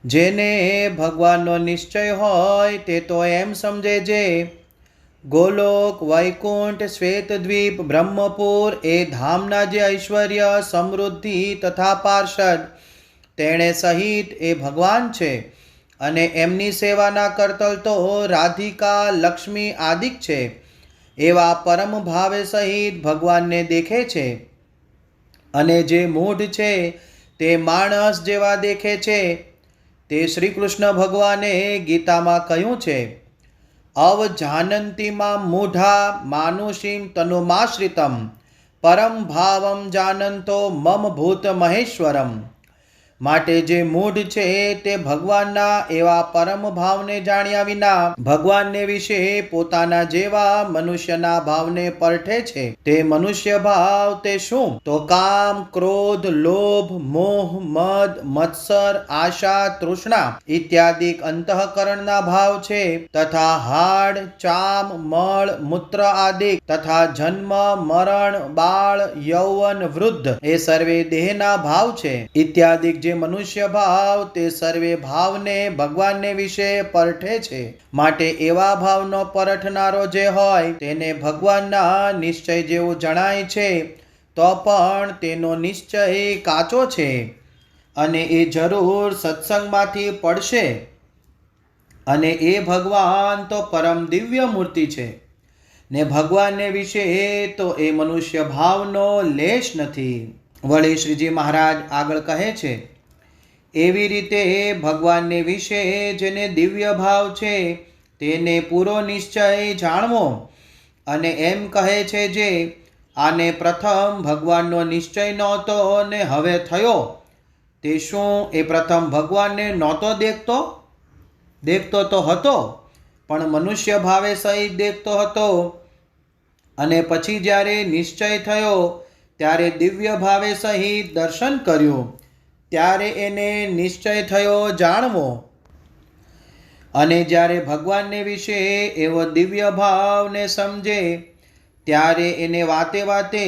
જેને ભગવાનનો નિશ્ચય હોય તે તો એમ સમજે જે ગોલોક, વૈકુંઠ, શ્વેતદ્વીપ, બ્રહ્મપુર એ ધામના જે ઐશ્વર્ય, સમૃદ્ધિ તથા પાર્ષદ તેણે સહિત એ ભગવાન છે, અને એમની સેવાના કરતલ તો રાધિકા, લક્ષ્મી આદિક છે. એવા પરમ ભાવે સહિત ભગવાનને દેખે છે. અને જે મૂઢ છે તે માણસ જેવા દેખે છે. તે શ્રી કૃષ્ણ ભગવાને ગીતામાં કહ્યું છે, અવજાનંતિમાં મૂઢા માનુષીમ તનુમાશ્રિતમ પરમ ભાવમ જાનંતો મમ ભૂત મહેશ્વરમ. માટે જે મૂઢ છે તે ભગવાનના એવા પરમ ભાવને જાણ્યા વિના ભગવાનને વિશે પોતાના જેવા મનુષ્યના ભાવને પરઠે છે. તે મનુષ્ય ભાવ તે શું? તો કામ, ક્રોધ, લોભ, મોહ, મદ, મત્સર, આશા, તૃષ્ણા ઇત્યાદિ અંતઃકરણના ભાવ છે. તથા હાડ, ચામ, મળ, મૂત્ર આદિ તથા જન્મ, મરણ, બાળ, યૌવન, વૃદ્ધ એ સર્વે દેહના ભાવ છે. ઇત્યાદિ જે મનુષ્ય ભાવ તે સર્વે ભાવને ભગવાનને વિશે પરઠે છે. માટે એવા ભાવનો પરઠનારો જે હોય તેને ભગવાનના નિશ્ચય જેવું જણાય છે, તો પણ તેનો નિશ્ચય કાચો છે અને એ જરૂર સત્સંગમાંથી પડશે. અને એ ભગવાન તો પરમ દિવ્ય મૂર્તિ છે ને ભગવાનને વિશે તો એ મનુષ્ય ભાવનો લેશ નથી. વળી શ્રીજી મહારાજ આગળ કહે છે, એવી રીતે ભગવાનને વિશે જેને દિવ્ય ભાવ છે તેને પૂરો નિશ્ચય જાણવો. અને એમ કહે છે જે આને પ્રથમ ભગવાનનો નિશ્ચય નહોતો ને હવે થયો, તે શું એ પ્રથમ ભગવાનને નહોતો દેખતો? દેખતો તો હતો, પણ મનુષ્ય ભાવે સહિત દેખતો હતો. અને પછી જ્યારે નિશ્ચય થયો ત્યારે દિવ્ય ભાવે સહિત દર્શન કર્યું, ત્યારે એને નિશ્ચય થયો જાણવો. અને જ્યારે ભગવાનને વિશે એવો દિવ્ય ભાવને સમજે ત્યારે એને વાતે વાતે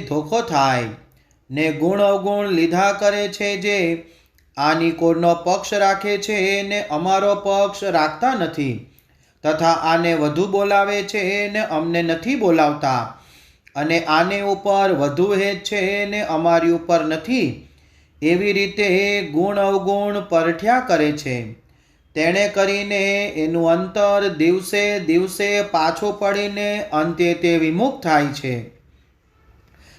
ધોખો થાય ને ગુણ અવગુણ લીધા કરે છે. જે આની કોરનો પક્ષ રાખે છે ને અમારો પક્ષ રાખતા નથી, તથા આને વધુ બોલાવે છે ને અમને નથી બોલાવતા, અને આને ઉપર વધુ હેત છે ને અમારી ઉપર નથી. એવી રીતે ગુણ અવગુણ પરઠ્યા કરે છે. તેણે કરીને એનું અંતર દિવસે દિવસે પાછું પડીને અંતે તે વિમુખ થાય છે.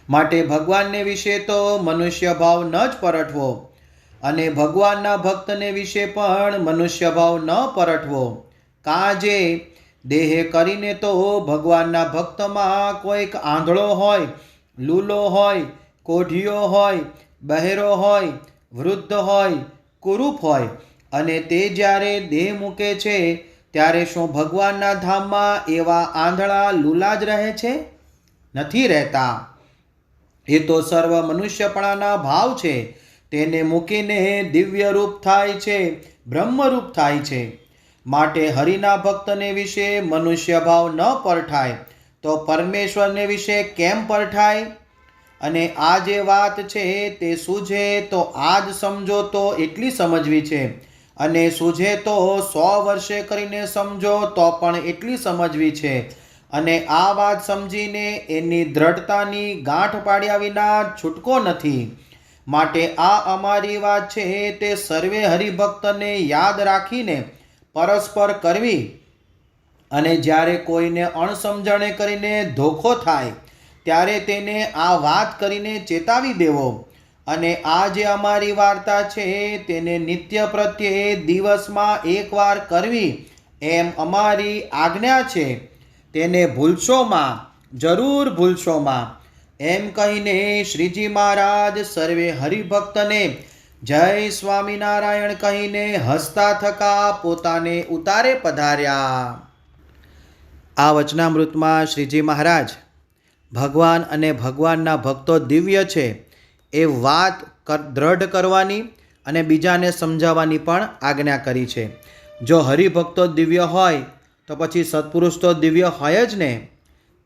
માટે ભગવાનને વિશે તો મનુષ્ય ભાવ ન જ પરઠવો અને ભગવાનના ભક્તને વિશે પણ મનુષ્ય ભાવ ન પરઠવો. કાજે દેહે કરીને તો ભગવાનના ભક્તમાં કોઈક આંધળો હોય, લૂલો હોય, કોઢિયો હોય, બહેરો હોય, વૃદ્ધ હોય, કુરૂપ હોય, અને તે જ્યારે દેહ મૂકે છે ત્યારે શું ભગવાનના ધામમાં એવા આંધળા લૂલા જ રહે છે? નથી રહેતા. એ તો સર્વ મનુષ્યપણાના ભાવ છે. તેને મૂકીને દિવ્ય રૂપ થાય છે, બ્રહ્મરૂપ થાય છે. માટે હરિના ભક્તને વિશે મનુષ્ય ભાવ ન પરઠાય તો પરમેશ્વરને વિશે કેમ પરઠાય? અને આ જે વાત છે તે સૂઝે તો આજ સમજો તો એટલી સમજવી છે, અને સૂઝે તો 100 વર્ષે કરીને સમજો તો પણ એટલી સમજવી છે. અને આ વાત સમજીને એની દ્રઢતાની ગાંઠ પાડ્યા વિના છૂટકો નથી. માટે આ અમારી વાત છે તે સર્વે હરિભક્તને યાદ રાખીને પરસ્પર કરવી. અને જ્યારે કોઈને અણસમજણે કરીને ધોખો થાય ત્યારે તેને આ વાત કરીને ચેતાવી દેવો. અને આ જે અમારી વાર્તા છે તેને નિત્ય પ્રત્યે દિવસમાં એકવાર કરવી એમ અમારી આજ્ઞા છે. તેને ભૂલશોમાં, જરૂર ભૂલશોમાં. એમ કહીને શ્રીજી મહારાજ સર્વે હરિભક્તને જય સ્વામિનારાયણ કહીને હસતા થકા પોતાને ઉતારે પધાર્યા. આ વચનામૃતમાં શ્રીજી મહારાજ ભગવાન અને ભગવાનના ભક્તો દિવ્ય છે એ વાત દ્રઢ કરવાની અને બીજાને સમજાવવાની પણ આજ્ઞા કરી છે. જો હરિભક્તો દિવ્ય હોય તો પછી સત્પુરુષ તો દિવ્ય હોય જ ને.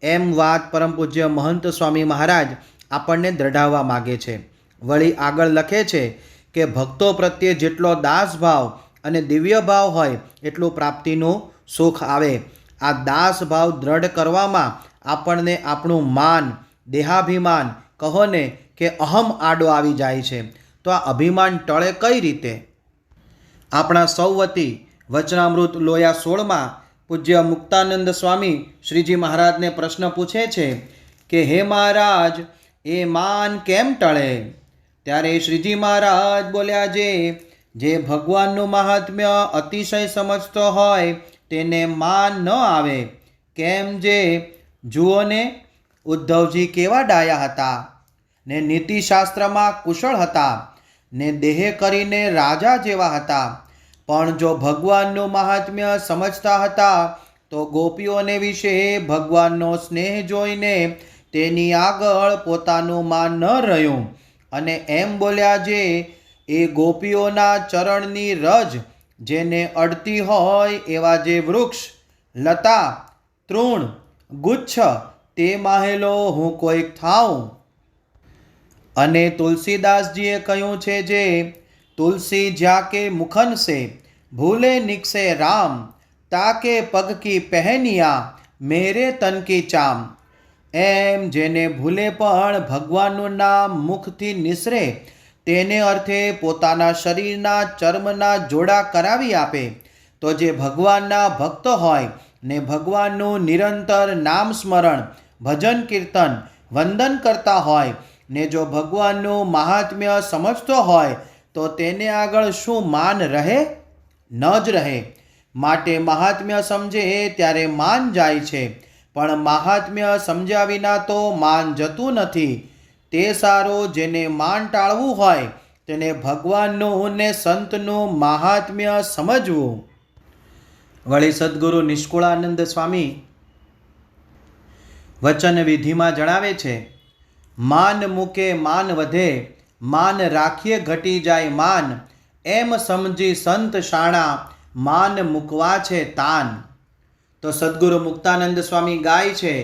એમ વાત પરમ પૂજ્ય મહંત સ્વામી મહારાજ આપણને દ્રઢાવવા માગે છે. વળી આગળ લખે છે કે ભક્તો પ્રત્યે જેટલો દાસ ભાવ અને દિવ્ય ભાવ હોય એટલું પ્રાપ્તિનું સુખ આવે. આ દાસ ભાવ દ્રઢ કરવામાં આપણને આપણું માન, દેહાભિમાન, કહો ને કે અહમ આડો આવી જાય છે. તો આ અભિમાન ટળે કઈ રીતે? આપણા સૌ વતી વચનામૃત લોયા 16માં પૂજ્ય મુક્તાનંદ સ્વામી શ્રીજી મહારાજને પ્રશ્ન પૂછે છે કે હે મહારાજ, એ માન કેમ ટળે? ત્યારે શ્રીજી મહારાજ બોલ્યા, જે ભગવાનનું મહાત્મ્ય અતિશય સમજતો હોય તેને માન ન આવે. કેમ? જે જુઓ ને, ઉદ્ધવજી કેવા ડાયા હતા ને નીતિશાસ્ત્રમાં કુશળ હતા ને દેહ કરીને રાજા જેવા હતા. પણ જો ભગવાનનું મહાત્મ્ય સમજતા હતા તો ગોપીઓને વિશે ભગવાનનો સ્નેહ જોઈને તેની આગળ પોતાનું માન ન રહ્યું અને એમ બોલ્યા, જે એ ગોપીઓના ચરણની રજ જેને અડતી હોય એવા જે વૃક્ષ, લતા, તૃણ, ગુચ્છ તે માહેલો હું કોઈક થાઉં. અને તુલસીદાસજીએ કહ્યું છે, જે તુલસી જ્યાં કે મુખન સે ભૂલે નિકસે રામ, તાકે પગ કી પહેનિયા મેરે તન કી ચામ. એમ જેને ભૂલે પણ ભગવાનનું નામ મુખથી નિસરે તેને અર્થે પોતાના શરીરના ચર્મના જોડા કરાવી આપે, તો જે ભગવાનના ભક્ત હોય ને ભગવાનનું નિરંતર નામ સ્મરણ, ભજન, કીર્તન, વંદન કરતા હોય ને જો ભગવાનનું મહાત્મ્ય સમજતો હોય તો તેને આગળ શું માન રહે? ન જ રહે. માટે મહાત્મ્ય સમજે ત્યારે માન જાય છે, પણ મહાત્મ્ય સમજ્યા વિના તો માન જતું નથી. તે સારો જેને માન ટાળવું હોય તેને ભગવાનનું ને સંતનું મહાત્મ્ય સમજવું. વળી સદ્ગુરુ નિષ્કુળાનંદ સ્વામી વચન વિધિમાં જણાવે છે, માન મૂકે માન વધે, માન રાખીએ ઘટી જાય માન, એમ સમજી સંત શાણા, માન મૂકવા છે તાન. તો સદ્ગુરુ મુક્તાનંદ સ્વામી ગાય છે,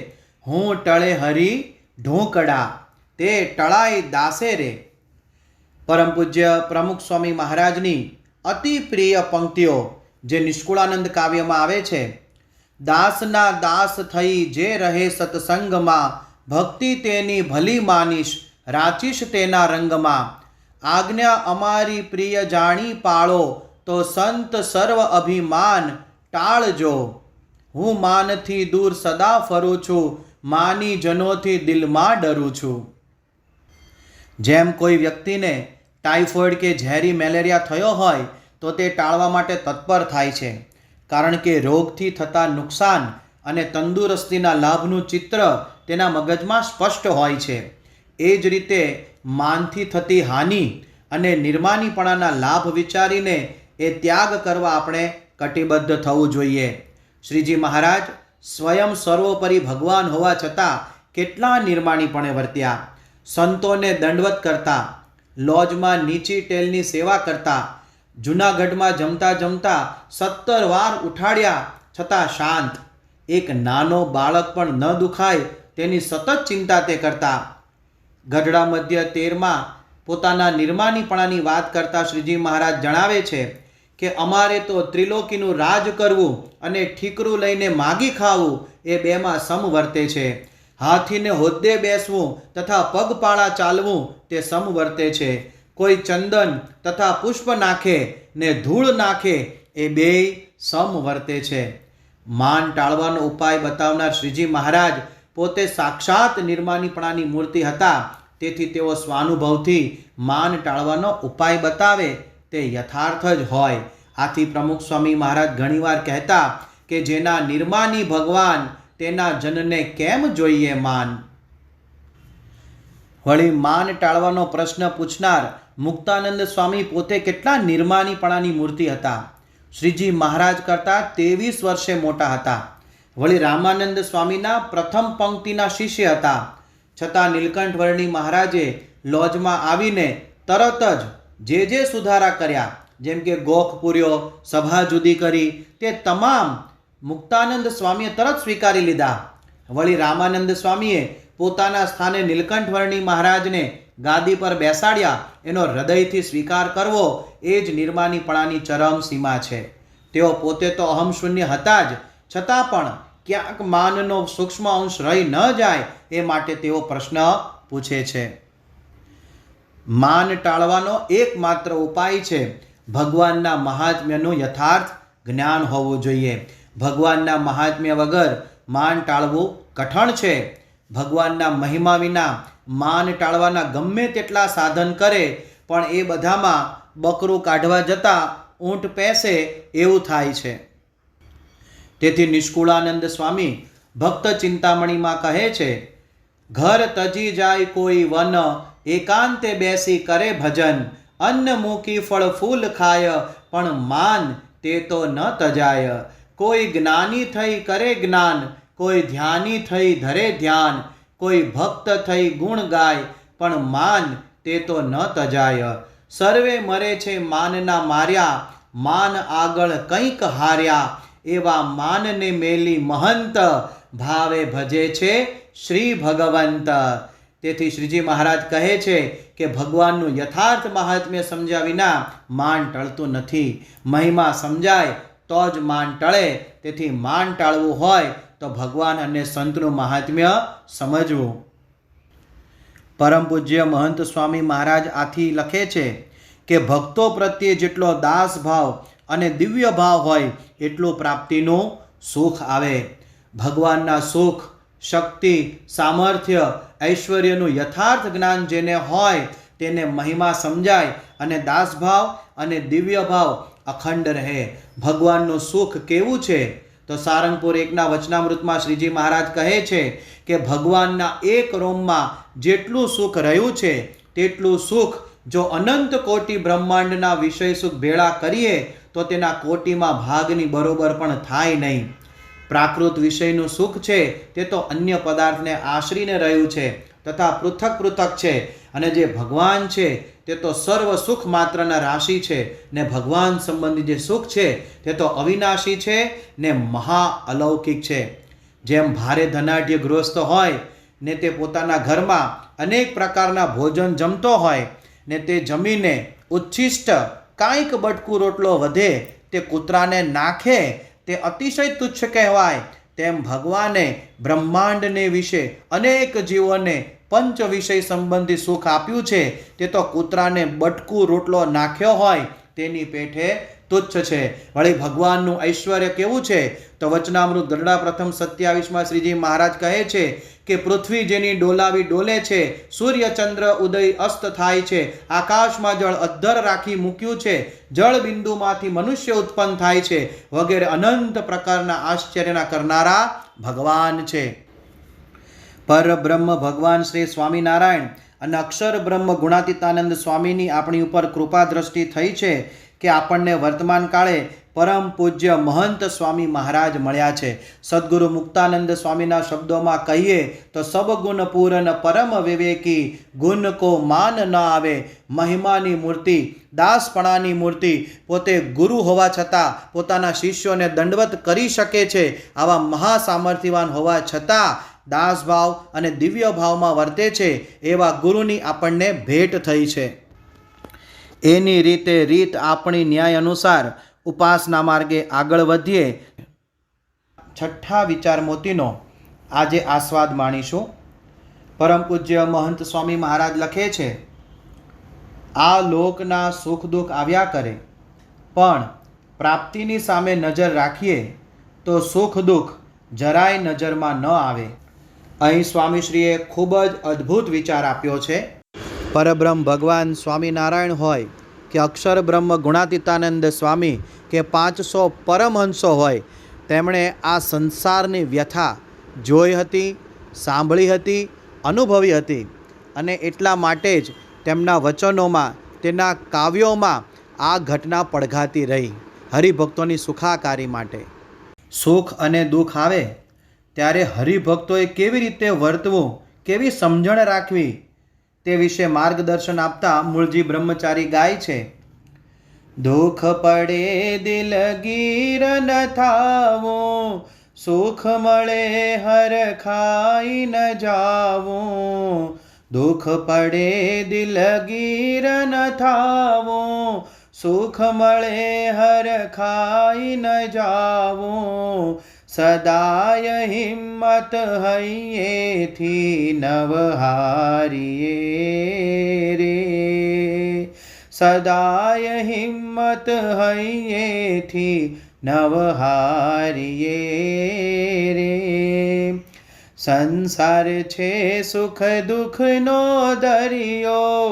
હું ટળે હરી ઢોકડા, તે ટળાય દાસે રે. પરમ પૂજ્ય પ્રમુખ સ્વામી મહારાજની અતિ પ્રિય પંક્તિઓ જે નિષ્કુળાનંદ કાવ્યમાં આવે છે, દાસના દાસ થઈ જે રહે સત્સંગમાં, ભક્તિ તેની ભલી માનીશ, રાચીશ તેના રંગમાં. આજ્ઞા અમારી પ્રિય જાણી પાળો, તો સંત સર્વ અભિમાન ટાળજો. હું માનથી દૂર સદા ફરું છું, માની જનોથી દિલમાં ડરું છું. જેમ કોઈ વ્યક્તિને ટાઇફોઇડ કે ઝેરી મેલેરિયા થયો હોય તો તે ટાળવા માટે તત્પર થાય છે, કારણ કે રોગથી થતા નુકસાન અને તંદુરસ્તીના લાભનું ચિત્ર તેના મગજમાં સ્પષ્ટ હોય છે. એ જ રીતે માનથી થતી હાનિ અને નિર્માનીપણાના લાભ વિચારીને એ ત્યાગ કરવા આપણે કટિબદ્ધ થવું જોઈએ. શ્રીજી મહારાજ સ્વયં સર્વોપરી ભગવાન હોવા છતાં કેટલા નિર્માણીપણે વર્ત્યા. સંતોને દંડવત કરતા, લોજમાં નીચી ટેલની સેવા કરતા, જૂનાગઢમાં જમતા જમતા 17 વાર ઉઠાડ્યા છતાં શાંત. એક નાનો બાળક પણ ન દુખાય તેની સતત ચિંતા તે કરતા. ગઢડા મધ્ય 13માં પોતાના નિર્માનીપણાની વાત કરતા શ્રીજી મહારાજ જણાવે છે કે અમારે તો ત્રિલોકીનું રાજ કરવું અને ઠીકરું લઈને માગી ખાવું એ બેમાં સમ વર્તે છે. હાથીને હોદ્દે બેસવું તથા પગપાળા ચાલવું તે સમ વર્તે છે. કોઈ ચંદન તથા પુષ્પ નાખે ને ધૂળ નાખે એ બેય સમ વર્તે છે. માન ટાળવાનો ઉપાય બતાવનાર શ્રીજી મહારાજ પોતે સાક્ષાત નિર્માનીપણાની મૂર્તિ હતા. તેથી તેઓ સ્વાનુભવથી માન ટાળવાનો ઉપાય બતાવે તે યથાર્થ જ હોય. આથી પ્રમુખ સ્વામી મહારાજ ઘણીવાર કહેતા કે જેના નિર્માની ભગવાન તેના જનને કેમ જોઈએ માન. વળી માન ટાળવાનો પ્રશ્ન પૂછનાર મુક્તાનંદ સ્વામી પોતે કેટલા નિર્માનીપણાની મૂર્તિ હતા. શ્રીજી મહારાજ કરતાં 23 વર્ષે મોટા હતા. વળી રામાનંદ સ્વામીના પ્રથમ પંક્તિના શિષ્ય હતા. છતાં નીલકંઠ વર્ણી મહારાજે લોજમાં આવીને તરત જ જે સુધારા કર્યા, જેમ કે ગોખ પૂર્યો, સભા જુદી કરી, તે તમામ મુક્તાનંદ સ્વામીએ તરત સ્વીકારી લીધા. વળી રામાનંદ સ્વામીએ પોતાના સ્થાને નીલકંઠ વર્ણી મહારાજને ગાદી પર બેસાડ્યા. એનો હૃદયથી સ્વીકાર કરવો એ જ નિર્માનીપણાની ચરમ સીમા છે. તેઓ પોતે તો અહમ શૂન્ય હતા જ, છતાં પણ ક્યાંક માનનો સૂક્ષ્મ અંશ રહી ન જાય એ માટે તેઓ પ્રશ્ન પૂછે છે. માન ટાળવાનો એકમાત્ર ઉપાય છે ભગવાનના મહાત્મ્યનું યથાર્થ જ્ઞાન હોવું જોઈએ. ભગવાનના મહાત્મ્ય વગર માન ટાળવું કઠણ છે. ભગવાનના મહિમા વિના માન ટાળવાના ગમે તેટલા સાધન કરે પણ એ બધામાં બકરું કાઢવા જતાં ઊંટ પેસે એવું થાય છે. તેથી નિષ્કુળાનંદ સ્વામી ભક્ત ચિંતામણીમાં કહે છે, ઘર તજી જાય કોઈ વન, એકાંતે બેસી કરે ભજન, અન્ન મૂકી ફળ ફૂલ ખાય, પણ માન તે તો ન તજાય. કોઈ જ્ઞાની થઈ કરે જ્ઞાન, કોઈ ધ્યાની થઈ ધરે ધ્યાન, કોઈ ભક્ત થઈ ગુણ ગાય, પણ માન તે તો ન તજાય. સર્વે મરે છે માનના માર્યા, માન આગળ કંઈક હાર્યા. એવા માનને મેલી મહંત, ભાવે ભજે છે શ્રી ભગવંત. તેથી શ્રીજી મહારાજ કહે છે કે ભગવાનનું યથાર્થ મહાત્મ્ય સમજ્યા વિના માન ટળતું નથી. મહિમા સમજાય તો જ માન ટળે. તેથી માન ટાળવું હોય તો ભગવાન અને સંતનું મહાત્મ્ય સમજવું. પરમ પૂજ્ય મહંત સ્વામી મહારાજ આથી લખે છે કે ભક્તો પ્રત્યે જેટલો દાસ ભાવ અને દિવ્ય ભાવ હોય એટલું પ્રાપ્તિનું સુખ આવે. ભગવાનના સુખ, શક્તિ, સામર્થ્ય, ઐશ્વર્યનું યથાર્થ જ્ઞાન જેને હોય તેને મહિમા સમજાય અને દાસભાવ અને દિવ્ય ભાવ અખંડ રહે. ભગવાનનું સુખ કેવું છે? તો સારંગપુર 1ના વચનામૃતમાં શ્રીજી મહારાજ કહે છે કે ભગવાનના એક રોમમાં જેટલું સુખ રહ્યું છે તેટલું સુખ જો અનંત કોટી બ્રહ્માંડના વિષય સુખ ભેળા કરીએ તો તેના કોટીમાં ભાગની બરોબર પણ થાય નહીં. પ્રાકૃત વિષયનું સુખ છે તે તો અન્ય પદાર્થને આશરીને રહ્યું છે તથા પૃથક પૃથક છે, અને જે ભગવાન છે તે તો સર્વ સુખ માત્રના રાશિ છે, ને ભગવાન સંબંધી જે સુખ છે તે તો અવિનાશી છે ને મહા અલૌકિક છે. જેમ ભારે ધનાઢ્ય ગૃહસ્થ હોય ને તે પોતાના ઘરમાં અનેક પ્રકારના ભોજન જમતો હોય ને તે જમીને ઉચ્છિષ્ટ કાંઈક બટકું રોટલો વધે તે કૂતરાને નાખે તે અતિશય તુચ્છ કહેવાય, તેમ ભગવાને બ્રહ્માંડને વિશે અનેક જીવોને પંચ વિષય સંબંધી સુખ આપ્યું છે તે તો કૂતરાને બટકું રોટલો નાખ્યો હોય તેની પેઠે તુચ્છ છે. વળી ભગવાનનું ઐશ્વર્ય કેવું છે? તો વચનામૃત ગરડા પ્રથમ 27માં શ્રીજી મહારાજ કહે છે કે પૃથ્વી જેની ડોલાવી ડોલે છે, સૂર્ય ચંદ્ર ઉદય અસ્ત થાય છે, આકાશમાં જળ અદ્ધર રાખી મૂક્યું છે, જળ બિંદુમાંથી મનુષ્ય ઉત્પન્ન થાય છે, વગેરે અનંત પ્રકારના આશ્ચર્યના કરનારા ભગવાન છે. પરબ્રહ્મ ભગવાન શ્રી સ્વામિનારાયણ અને અક્ષર બ્રહ્મ ગુણાતીતાનંદ સ્વામીની આપણી ઉપર કૃપા દ્રષ્ટિ થઈ છે કે આપણને વર્તમાન કાળે પરમ પૂજ્ય મહંત સ્વામી મહારાજ મળ્યા છે. સદગુરુ મુક્તાનંદ સ્વામીના શબ્દોમાં કહીએ તો સબ ગુણ પૂરન પરમ વિવેકી, ગુણ કો માન ન આવે, મહિમાની મૂર્તિ, દાસપણાની મૂર્તિ, પોતે ગુરુ હોવા છતાં પોતાના શિષ્યોને દંડવત કરી શકે છે, આવા મહાસામર્થ્યવાન હોવા છતાં દાસભાવ અને દિવ્ય ભાવમાં વર્તે છે, એવા ગુરુની આપણને ભેટ થઈ છે. એની રીત આપણી ન્યાય અનુસાર ઉપાસના માર્ગે આગળ વધીએ. છઠ્ઠા વિચાર મોતીનો આજે આસ્વાદ માણીશું. પરમ પૂજ્ય મહંત સ્વામી મહારાજ લખે છે, આ લોકના સુખ દુઃખ આવ્યા કરે, પણ પ્રાપ્તિની સામે નજર રાખીએ તો સુખ દુઃખ જરાય નજરમાં ન આવે. અહીં સ્વામીશ્રીએ ખૂબ જ અદ્ભુત વિચાર આપ્યો છે. પરબ્રહ્મ ભગવાન સ્વામિનારાયણ હોય કે અક્ષર બ્રહ્મ ગુણાતીતાનંદ સ્વામી કે 500 પરમહંસો હોય, તેમણે આ સંસારની વ્યથા જોઈ હતી, સાંભળી હતી, અનુભવી હતી, અને એટલા માટે જ તેમના વચનોમાં, તેના કાવ્યોમાં આ ઘટના પડઘાતી રહી હરિભક્તોની સુખાકારી માટે. સુખ અને દુઃખ આવે ત્યારે હરિભક્તોએ કેવી રીતે વર્તવું, કેવી સમજણ રાખવી તે વિશે માર્ગદર્શન આપતા મૂળજી બ્રહ્મચારી ગાય છે, દુઃખ પડે દિલગીર ન થાવું, સુખ મળે હર ખાઈ ન જાવું, દુઃખ પડે દિલગીર ન થાવું, સુખ મળે હર ખાઈ ન જાવું, સદાય હિંમત હૈયેથી નવહારીએ રે, સદાય હિંમત હૈયેથી નવહારીએ રે. સંસાર છે સુખ દુઃખનો દરિયો,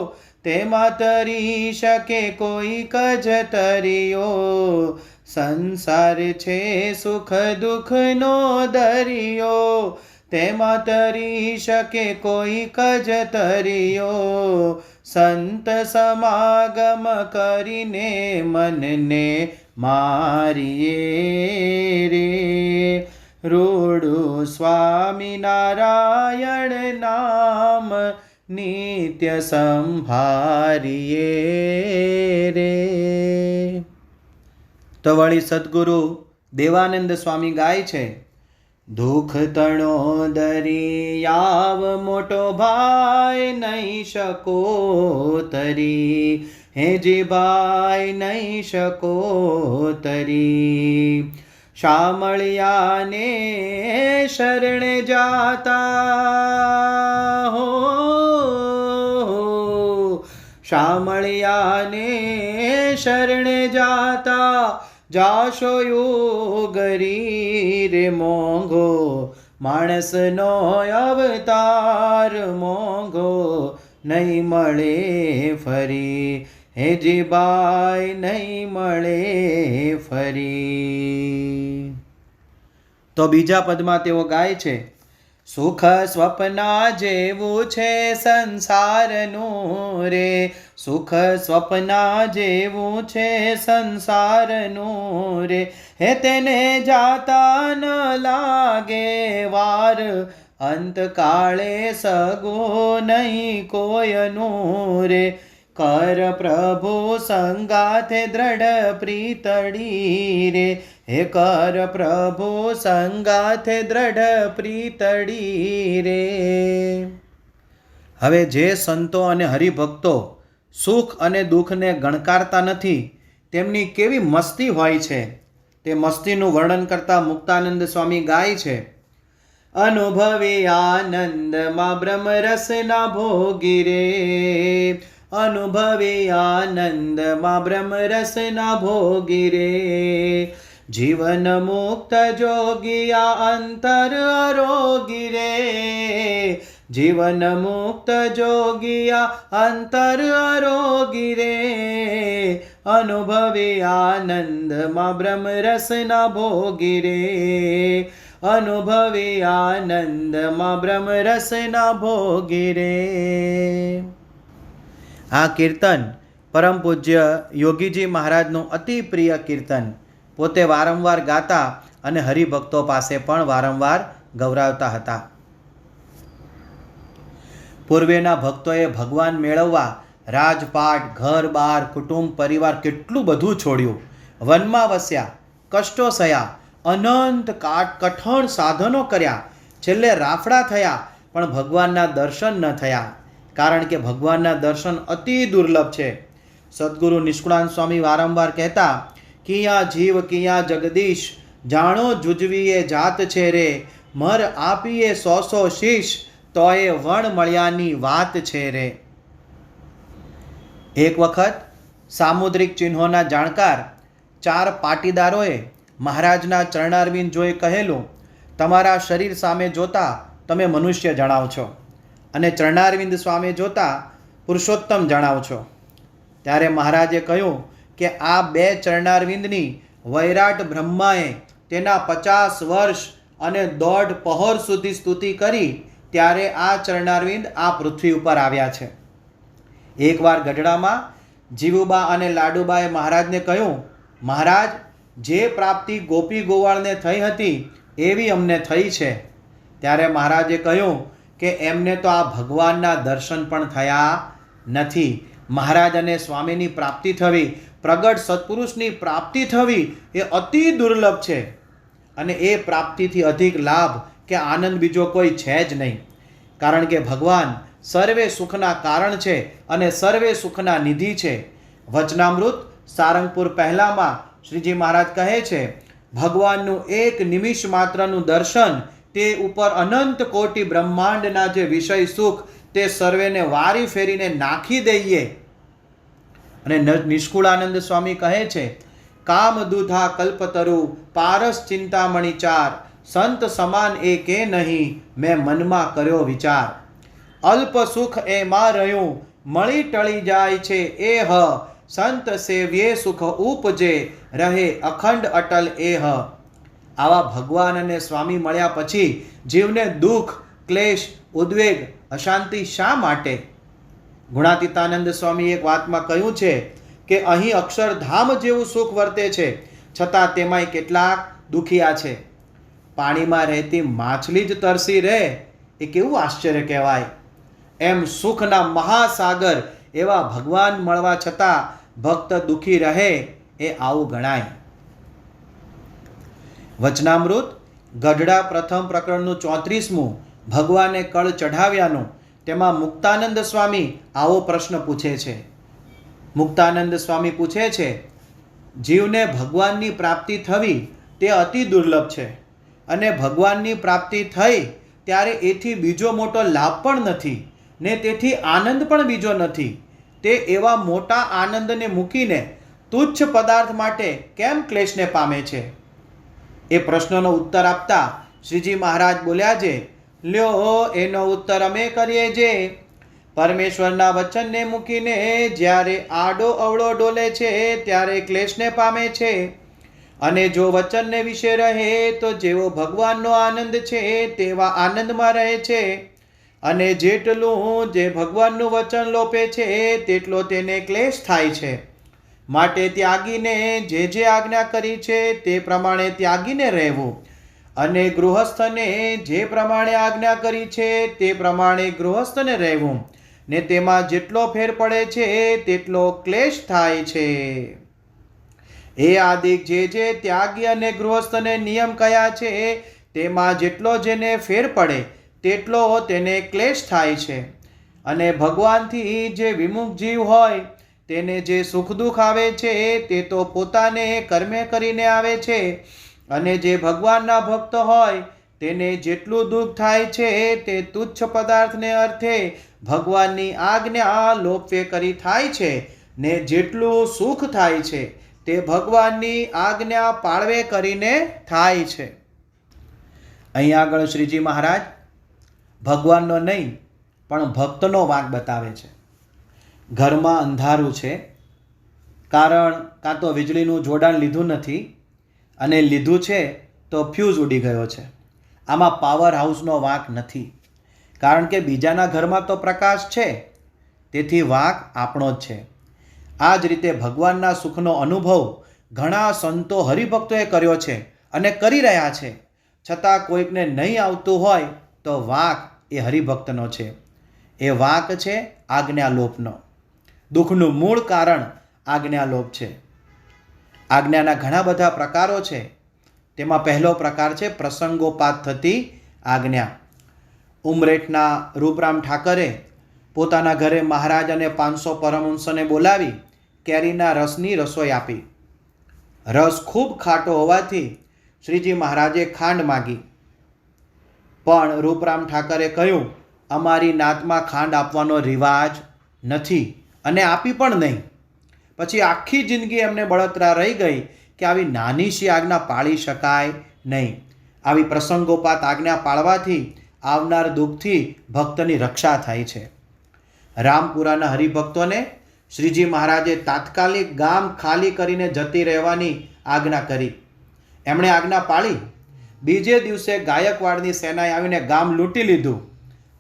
તેમાં તરી શકે કોઈક જ તરિયો, સંસાર છે સુખ દુઃખનો દરિયો, તેમાં તરી શકે કોઈક જ તરિયો, સંત સમાગમ કરીને મનને મારીએ રે. રૂડું સ્વામિનારાયણ નામ નિત્ય સંભારીએ રે. તો વળી સદગુરુ દેવાનંદ સ્વામી ગાય છે, દુઃખ તણો દરિયાવ મોટો ભાઈ નહીં શકો તરી, હેજી ભાઈ નહીં શકો તરી. શામળિયાને શરણે જાતા હો, શામળિયાને શરણે જાતા જાશો યોગરી રે. મોંઘો માણસનો અવતાર મોંઘો નહીં મળે ફરી, હેજી બાઈ નહીં મળે ફરી. તો બીજા પદમાં તેઓ ગાય છે, સુખ સ્વપ્ના જેવું છે સંસારનું રે, સુખ સ્વપ્ના જેવું છે સંસારનું રે. હે તેને જાતા ન લાગે વાર, અંતકાળે સગો નહીં કોયનું રે. કર પ્રભુ સંગાથે દ્રઢ પ્રીતડી રે, હે કર પ્રભુ સંગાથે દ્રઢ પ્રીતડી રે. હવે જે સંતો અને હરિભક્તો સુખ અને દુઃખને ગણકારતા નથી, તેમની કેવી મસ્તી હોય છે, તે મસ્તીનું વર્ણન કરતા મુક્તાનંદ સ્વામી ગાય છે, અનુભવી આનંદમાં બ્રહ્મરસના ભોગી રે. અનુભવી આનંદમાં બ્રહ્મરસના ભોગી રે. જીવન મુક્ત જોગિયા અંતર આરોગી રે. જીવન મુક્ત જોગિયા અંતર આરોગી રે. અનુભવી આનંદમાં બ્રહ્મરસના ભોગી રે. અનુભવી આનંદમાં બ્રહ્મરસના ભોગી રે. આ કીર્તન પરમ પૂજ્ય યોગીજી મહારાજનું અતિ પ્રિય કીર્તન, પોતે વારંવાર ગાતા અને હરિભક્તો પાસે પણ વારંવાર ગૌરાવતા હતા. પૂર્વેના ભક્તોએ ભગવાન મેળવવા રાજપાટ, ઘર બાર, કુટુંબ પરિવાર કેટલું બધું છોડ્યું, વનમાં વસ્યા, કષ્ટો સહ્યા, અનંત કઠણ સાધનો કર્યા, છેલ્લે રાફડા થયા, પણ ભગવાનના દર્શન ન થયા, કારણ કે ભગવાનના દર્શન અતિ દુર્લભ છે. સદગુરુ નિષ્કુળાનંદ સ્વામી વારંવાર કહેતા, કિયા જીવ કિયા જગદીશ, જાણો જુજવીએ જાત છે રે. મર આપીએ 100 શીશ, તોય વણ મળ્યાની વાત છે રે. એક વખત સામુદ્રિક ચિહ્નોના જાણકાર 4 પાટીદારોએ મહારાજના ચરણારવિંદ જોઈ કહેલું, તમારા શરીર સામે જોતા તમે મનુષ્ય જણાવ છો અને ચરણારવિંદ સામે જોતા પુરુષોત્તમ જણાવ છો. ત્યારે મહારાજે કહ્યું કે આ 2 ચરણારવિંદની વૈરાટ બ્રહ્માએ તેના 50 વર્ષ અને 1.5 પહોર સુધી સ્તુતિ કરી, ત્યારે આ ચરણારવિંદ આ પૃથ્વી ઉપર આવ્યા છે. એકવાર ગઢડામાં જીવુબા અને લાડુબાએ મહારાજને કહ્યું, મહારાજ, જે પ્રાપ્તિ ગોપી ગોવાળને થઈ હતી એવી અમને થઈ છે. ત્યારે મહારાજે કહ્યું કે એમને તો આ ભગવાનના દર્શન પણ થયા નથી. મહારાજ અને સ્વામીની પ્રાપ્તિ થવી, પ્રગટ સત્પુરુષની પ્રાપ્તિ થવી એ અતિ દુર્લભ છે અને એ પ્રાપ્તિથી અધિક લાભ કે આનંદ બીજો કોઈ છે જ નહીં. કારણ કે ભગવાન સર્વે સુખના કારણ છે અને સર્વે સુખના નિધિ છે. વચનામૃત સારંગપુર પહેલામાં શ્રીજી મહારાજ કહે છે, ભગવાનનું એક નિમિષ માત્રનું દર્શન, તે ઉપર અનંત કોટી બ્રહ્માંડના જે વિષય સુખ, તે સર્વેને વારી ફેરીને નાખી દઈએ. અને નિષ્કુળાનંદ સ્વામી કહે છે, કામ દૂધા કલ્પતરુ પારસ ચિંતામણી 4, સંત સમાન એકે નહીં મેં મનમાં કર્યો વિચાર. અલ્પ સુખ એમાં રહ્યું મળી ટળી જાય છે એ હ, સંત સેવ્યે સુખ ઉપજે રહે અખંડ અટલ એ હ. આવા ભગવાન અને સ્વામી મળ્યા પછી જીવને દુઃખ, ક્લેશ, ઉદ્વેગ, અશાંતિ શા માટે? ગુણાતીતાનંદ સ્વામી એક વાતમાં કહ્યું છે કે અહીં અક્ષરધામ જેવું સુખ વર્તે છે, છતાં તેમાંય કેટલાક દુખિયા છે. પાણીમાં રહેતી માછલી જ તરસી રહે એ કેવું આશ્ચર્ય કહેવાય. એમ સુખના મહાસાગર એવા ભગવાન મળવા છતાં ભક્ત દુઃખી રહે એ આવું ગણાય. વચનામૃત ગઢડા પ્રથમ પ્રકરણનું 34મું ભગવાને કળ ચઢાવ્યાનું, તેમાં મુક્તાનંદ સ્વામી આવો પ્રશ્ન પૂછે છે. મુક્તાનંદ સ્વામી પૂછે છે, જીવને ભગવાનની પ્રાપ્તિ થવી તે અતિ દુર્લભ છે, અને ભગવાનની પ્રાપ્તિ થઈ ત્યારે એથી બીજો મોટો લાભ પણ નથી ને તેથી આનંદ પણ બીજો નથી. તે એવા મોટા આનંદને મૂકીને તુચ્છ પદાર્થ માટે કેમ ક્લેશને પામે છે? એ પ્રશ્નનો ઉત્તર આપતા શ્રીજી મહારાજ બોલ્યા છે, લ્યો એનો ઉત્તર અમે કરીએ જે. પરમેશ્વરના વચનને મૂકીને જ્યારે આડો અવળો ડોલે છે ત્યારે ક્લેશને પામે છે, અને જો વચનને વિશે રહે તો જેવો ભગવાનનો આનંદ છે તેવા આનંદમાં રહે છે, અને જેટલું જે ભગવાનનું વચન લોપે છે તેટલો તેને ક્લેશ થાય છે. માટે ત્યાગીને જે આજ્ઞા કરી છે તે પ્રમાણે ત્યાગીને રહેવું, અને ગૃહસ્થને જે પ્રમાણે આજ્ઞા કરી છે તે પ્રમાણે ગૃહસ્થને રહેવું, ને તેમાં જેટલો ફેર પડે છે તેટલો ક્લેશ થાય છે. એ આદિક જે ત્યાગી અને ગૃહસ્થને નિયમ કયા છે તેમાં જેટલો જેને ફેર પડે તેટલો તેને ક્લેશ થાય છે. અને ભગવાનથી જે વિમુખ જીવ હોય તેને જે સુખ દુઃખ આવે છે તે તો પોતાને કર્મે કરીને આવે છે, અને જે ભગવાનના ભક્ત હોય તેને જેટલું દુઃખ થાય છે તે તુચ્છ પદાર્થને અર્થે ભગવાનની આજ્ઞા લોપવે કરી થાય છે, ને જેટલું સુખ થાય છે તે ભગવાનની આજ્ઞા પાળવે કરીને થાય છે. અહીં આગળ શ્રીજી મહારાજ ભગવાનનો નહીં પણ ભક્તનો વાંક બતાવે છે. ઘરમાં અંધારું છે, કારણ કાં તો વીજળીનું જોડાણ લીધું નથી, અને લીધું છે તો ફ્યુઝ ઉડી ગયો છે. આમાં પાવર હાઉસનો વાંક નથી, કારણ કે બીજાના ઘરમાં તો પ્રકાશ છે, તેથી વાંક આપણો જ છે. આ જ રીતે ભગવાનના સુખનો અનુભવ ઘણા સંતો હરિભક્તોએ કર્યો છે અને કરી રહ્યા છે, છતાં કોઈકને નહીં આવતું હોય તો વાંક એ હરિભક્તનો છે. એ વાંક છે આજ્ઞાલોપનો. દુઃખનું મૂળ કારણ આજ્ઞાલોપ છે. આજ્ઞાના ઘણા બધા પ્રકારો છે. તેમાં પહેલો પ્રકાર છે પ્રસંગોપાત થતી આજ્ઞા. ઉમરેઠના રૂપરામ ઠાકરે પોતાના ઘરે મહારાજ અને 500 પરમહંસોને બોલાવી કેરીના રસની રસોઈ આપી. રસ ખૂબ ખાટો હોવાથી શ્રીજી મહારાજે ખાંડ માગી, પણ રૂપરામ ઠાકરે કહ્યું, અમારી નાતમાં ખાંડ આપવાનો રિવાજ નથી અને આપી પણ નહીં. પછી આખી જિંદગી એમને બળતરા રહી ગઈ કે આવી નાની શી આજ્ઞા પાળી શકાય નહીં. આવી પ્રસંગોપાત આજ્ઞા પાળવાથી આવનાર દુઃખથી ભક્તની રક્ષા થાય છે. રામપુરાના હરિભક્તોને શ્રીજી મહારાજે તાત્કાલિક ગામ ખાલી કરીને જતી રહેવાની આજ્ઞા કરી. એમણે આજ્ઞા પાળી. બીજે દિવસે ગાયકવાડની સેનાએ આવીને ગામ લૂંટી લીધું,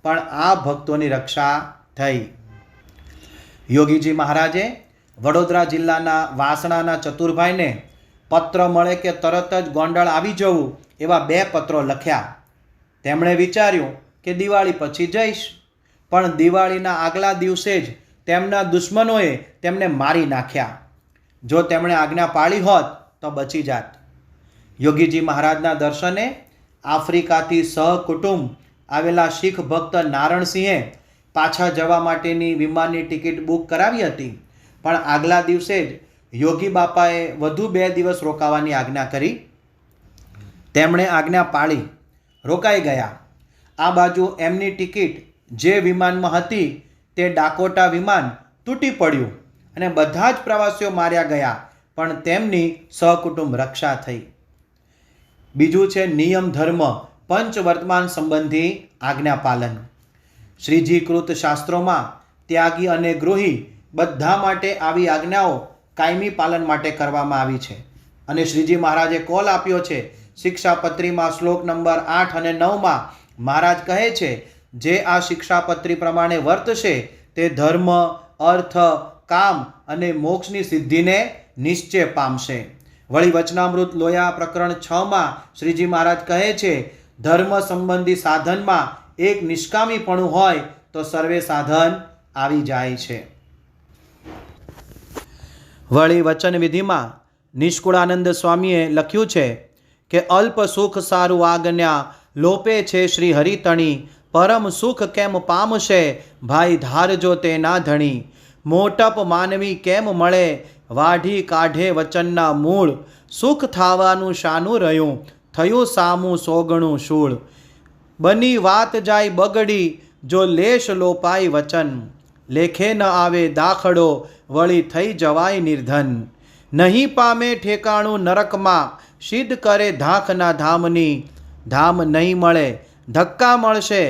પણ આ ભક્તોની રક્ષા થઈ. યોગીજી મહારાજે વડોદરા જિલ્લાના વાસણાના ચતુરભાઈને પત્ર મળે કે તરત જ ગોંડલ આવી જવું એવા 2 પત્રો લખ્યા. તેમણે વિચાર્યું કે દિવાળી પછી જઈશ, પણ દિવાળીના આગલા દિવસે જ તેમના દુશ્મનોએ તેમને મારી નાખ્યા. જો તેમણે આજ્ઞા પાળી હોત તો બચી જાત. યોગીજી મહારાજના દર્શને આફ્રિકાથી સહકુટુંબ આવેલા શીખ ભક્ત નારણસિંહે પાછા જવા માટેની વિમાનની ટિકિટ બુક કરાવી હતી, પણ આગલા દિવસે જ યોગી બાપાએ વધુ 2 દિવસ રોકાવાની આજ્ઞા કરી. તેમણે આજ્ઞા પાળી, રોકાઈ ગયા. આ બાજુ એમની ટિકિટ જે વિમાનમાં હતી તે ડાકોટા વિમાન તૂટી પડ્યું અને બધા જ પ્રવાસીઓ માર્યા ગયા, પણ તેમની સહકુટુંબ રક્ષા થઈ. બીજું છે નિયમ ધર્મ પંચવર્તમાન સંબંધી આજ્ઞા પાલન. શ્રીજીકૃત શાસ્ત્રોમાં ત્યાગી અને ગૃહી બધા માટે આવી આજ્ઞાઓ કાયમી પાલન માટે કરવામાં આવી છે. અને શ્રીજી મહારાજે કોલ આપ્યો છે. શિક્ષાપત્રીમાં શ્લોક નંબર 8 અને 9માં મહારાજ કહે છે, જે આ શિક્ષાપત્રી પ્રમાણે વર્તશે તે ધર્મ, અર્થ, કામ અને મોક્ષની સિદ્ધિને નિશ્ચય પામશે. વળી વચનામૃત લોયા પ્રકરણ 6માં શ્રીજી મહારાજ કહે છે, ધર્મ સંબંધી સાધનમાં એક નિષ્કામીપણું હોય તો સર્વે સાધન આવી જાય છે. વળી વચન વિધિમાં નિષ્કુળાનંદ સ્વામીએ લખ્યું છે કે અલ્પ સુખ સારું આજ્ઞા લોપે છે શ્રી હરિતણી, પરમ સુખ કેમ પામશે ભાઈ ધારજો તે ના ધણી. મોટપ માનવી કેમ મળે વાઢી કાઢે વચનના મૂળ, સુખ થાવાનું શાનું રહ્યું થયું સામું સોગણું શૂળ. બની વાત જાય બગડી જો લેશ લોપાય વચન, લેખે ન આવે દાખલો વળી થઈ જવાય નિર્ધન. નહીં પામે ઠેકાણું નરકમાં સિદ્ધ કરે ધાકના ધામની, ધામ નહીં મળે ધક્કા મળશે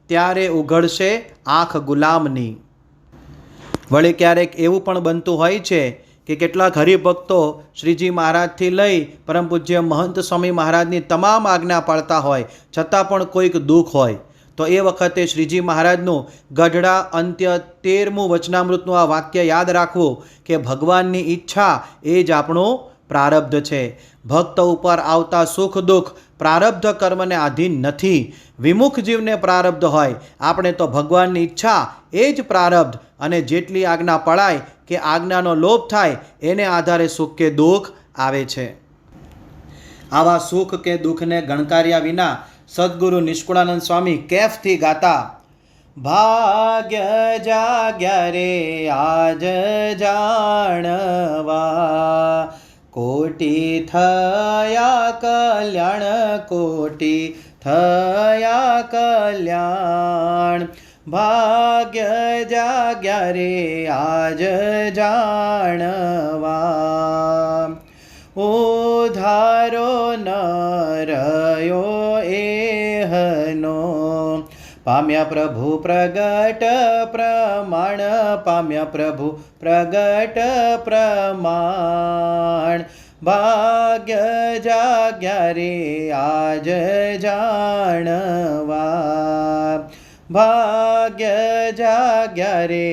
ત્યારે ઉઘડશે આંખ ગુલામની. વળી ક્યારેક એવું પણ બનતું હોય છે કે કેટલાક હરિભક્તો શ્રીજી મહારાજથી લઈ પરમ પૂજ્ય મહંત સ્વામી મહારાજની તમામ આજ્ઞા પાળતા હોય છતાં પણ કોઈક દુઃખ હોય તો એ વખતે શ્રીજી મહારાજનું ગઢડા અંત્ય 13મું વચનામૃતનું આ વાક્ય યાદ રાખવું કે ભગવાનની ઈચ્છા એ જ આપણું પ્રારબ્ધ છે. ભક્ત ઉપર આવતા સુખ દુઃખ પ્રારબ્ધ કર્મને આધીન નથી. વિમુખ જીવને પ્રારબ્ધ હોય, આપણે તો ભગવાનની ઈચ્છા એ જ પ્રારબ્ધ, અને જેટલી આજ્ઞા પળાય કે આજ્ઞાનો લોપ થાય એને આધારે સુખ કે દુઃખ આવે છે. આવા સુખ કે દુઃખને ગણકાર્યા વિના સદગુરુ નિષ્કુળાનંદ સ્વામી કેફથી ગાતા, ભાગ્ય જાગ્યા રે આજ જાણવા, કોટી થયા કલ્યાણ કોટી થયા કલ્યાણ. ભાગ્ય જાગ્યા રે આજ જાણવા, ઉધારો ન રહ્યો એહનો, પામ્યા પ્રભુ પ્રગટ પ્રમાણ, પામ્યા પ્રભુ પ્રગટ પ્રમાણ. ભાગ્ય જાગ્યા રે આજ જાણવા, ભાગ્ય જાગ્યા રે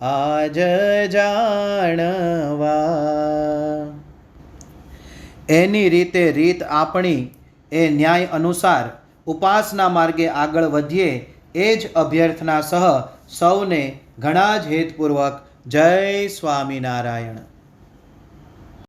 આજ જાણવા. એની રીતે રીત આપણી એ ન્યાય અનુસાર ઉપાસના માર્ગે આગળ વધીએ એ જ અભ્યર્થના સહ સૌને ઘણા જ હેતપૂર્વક જય સ્વામિનારાયણ.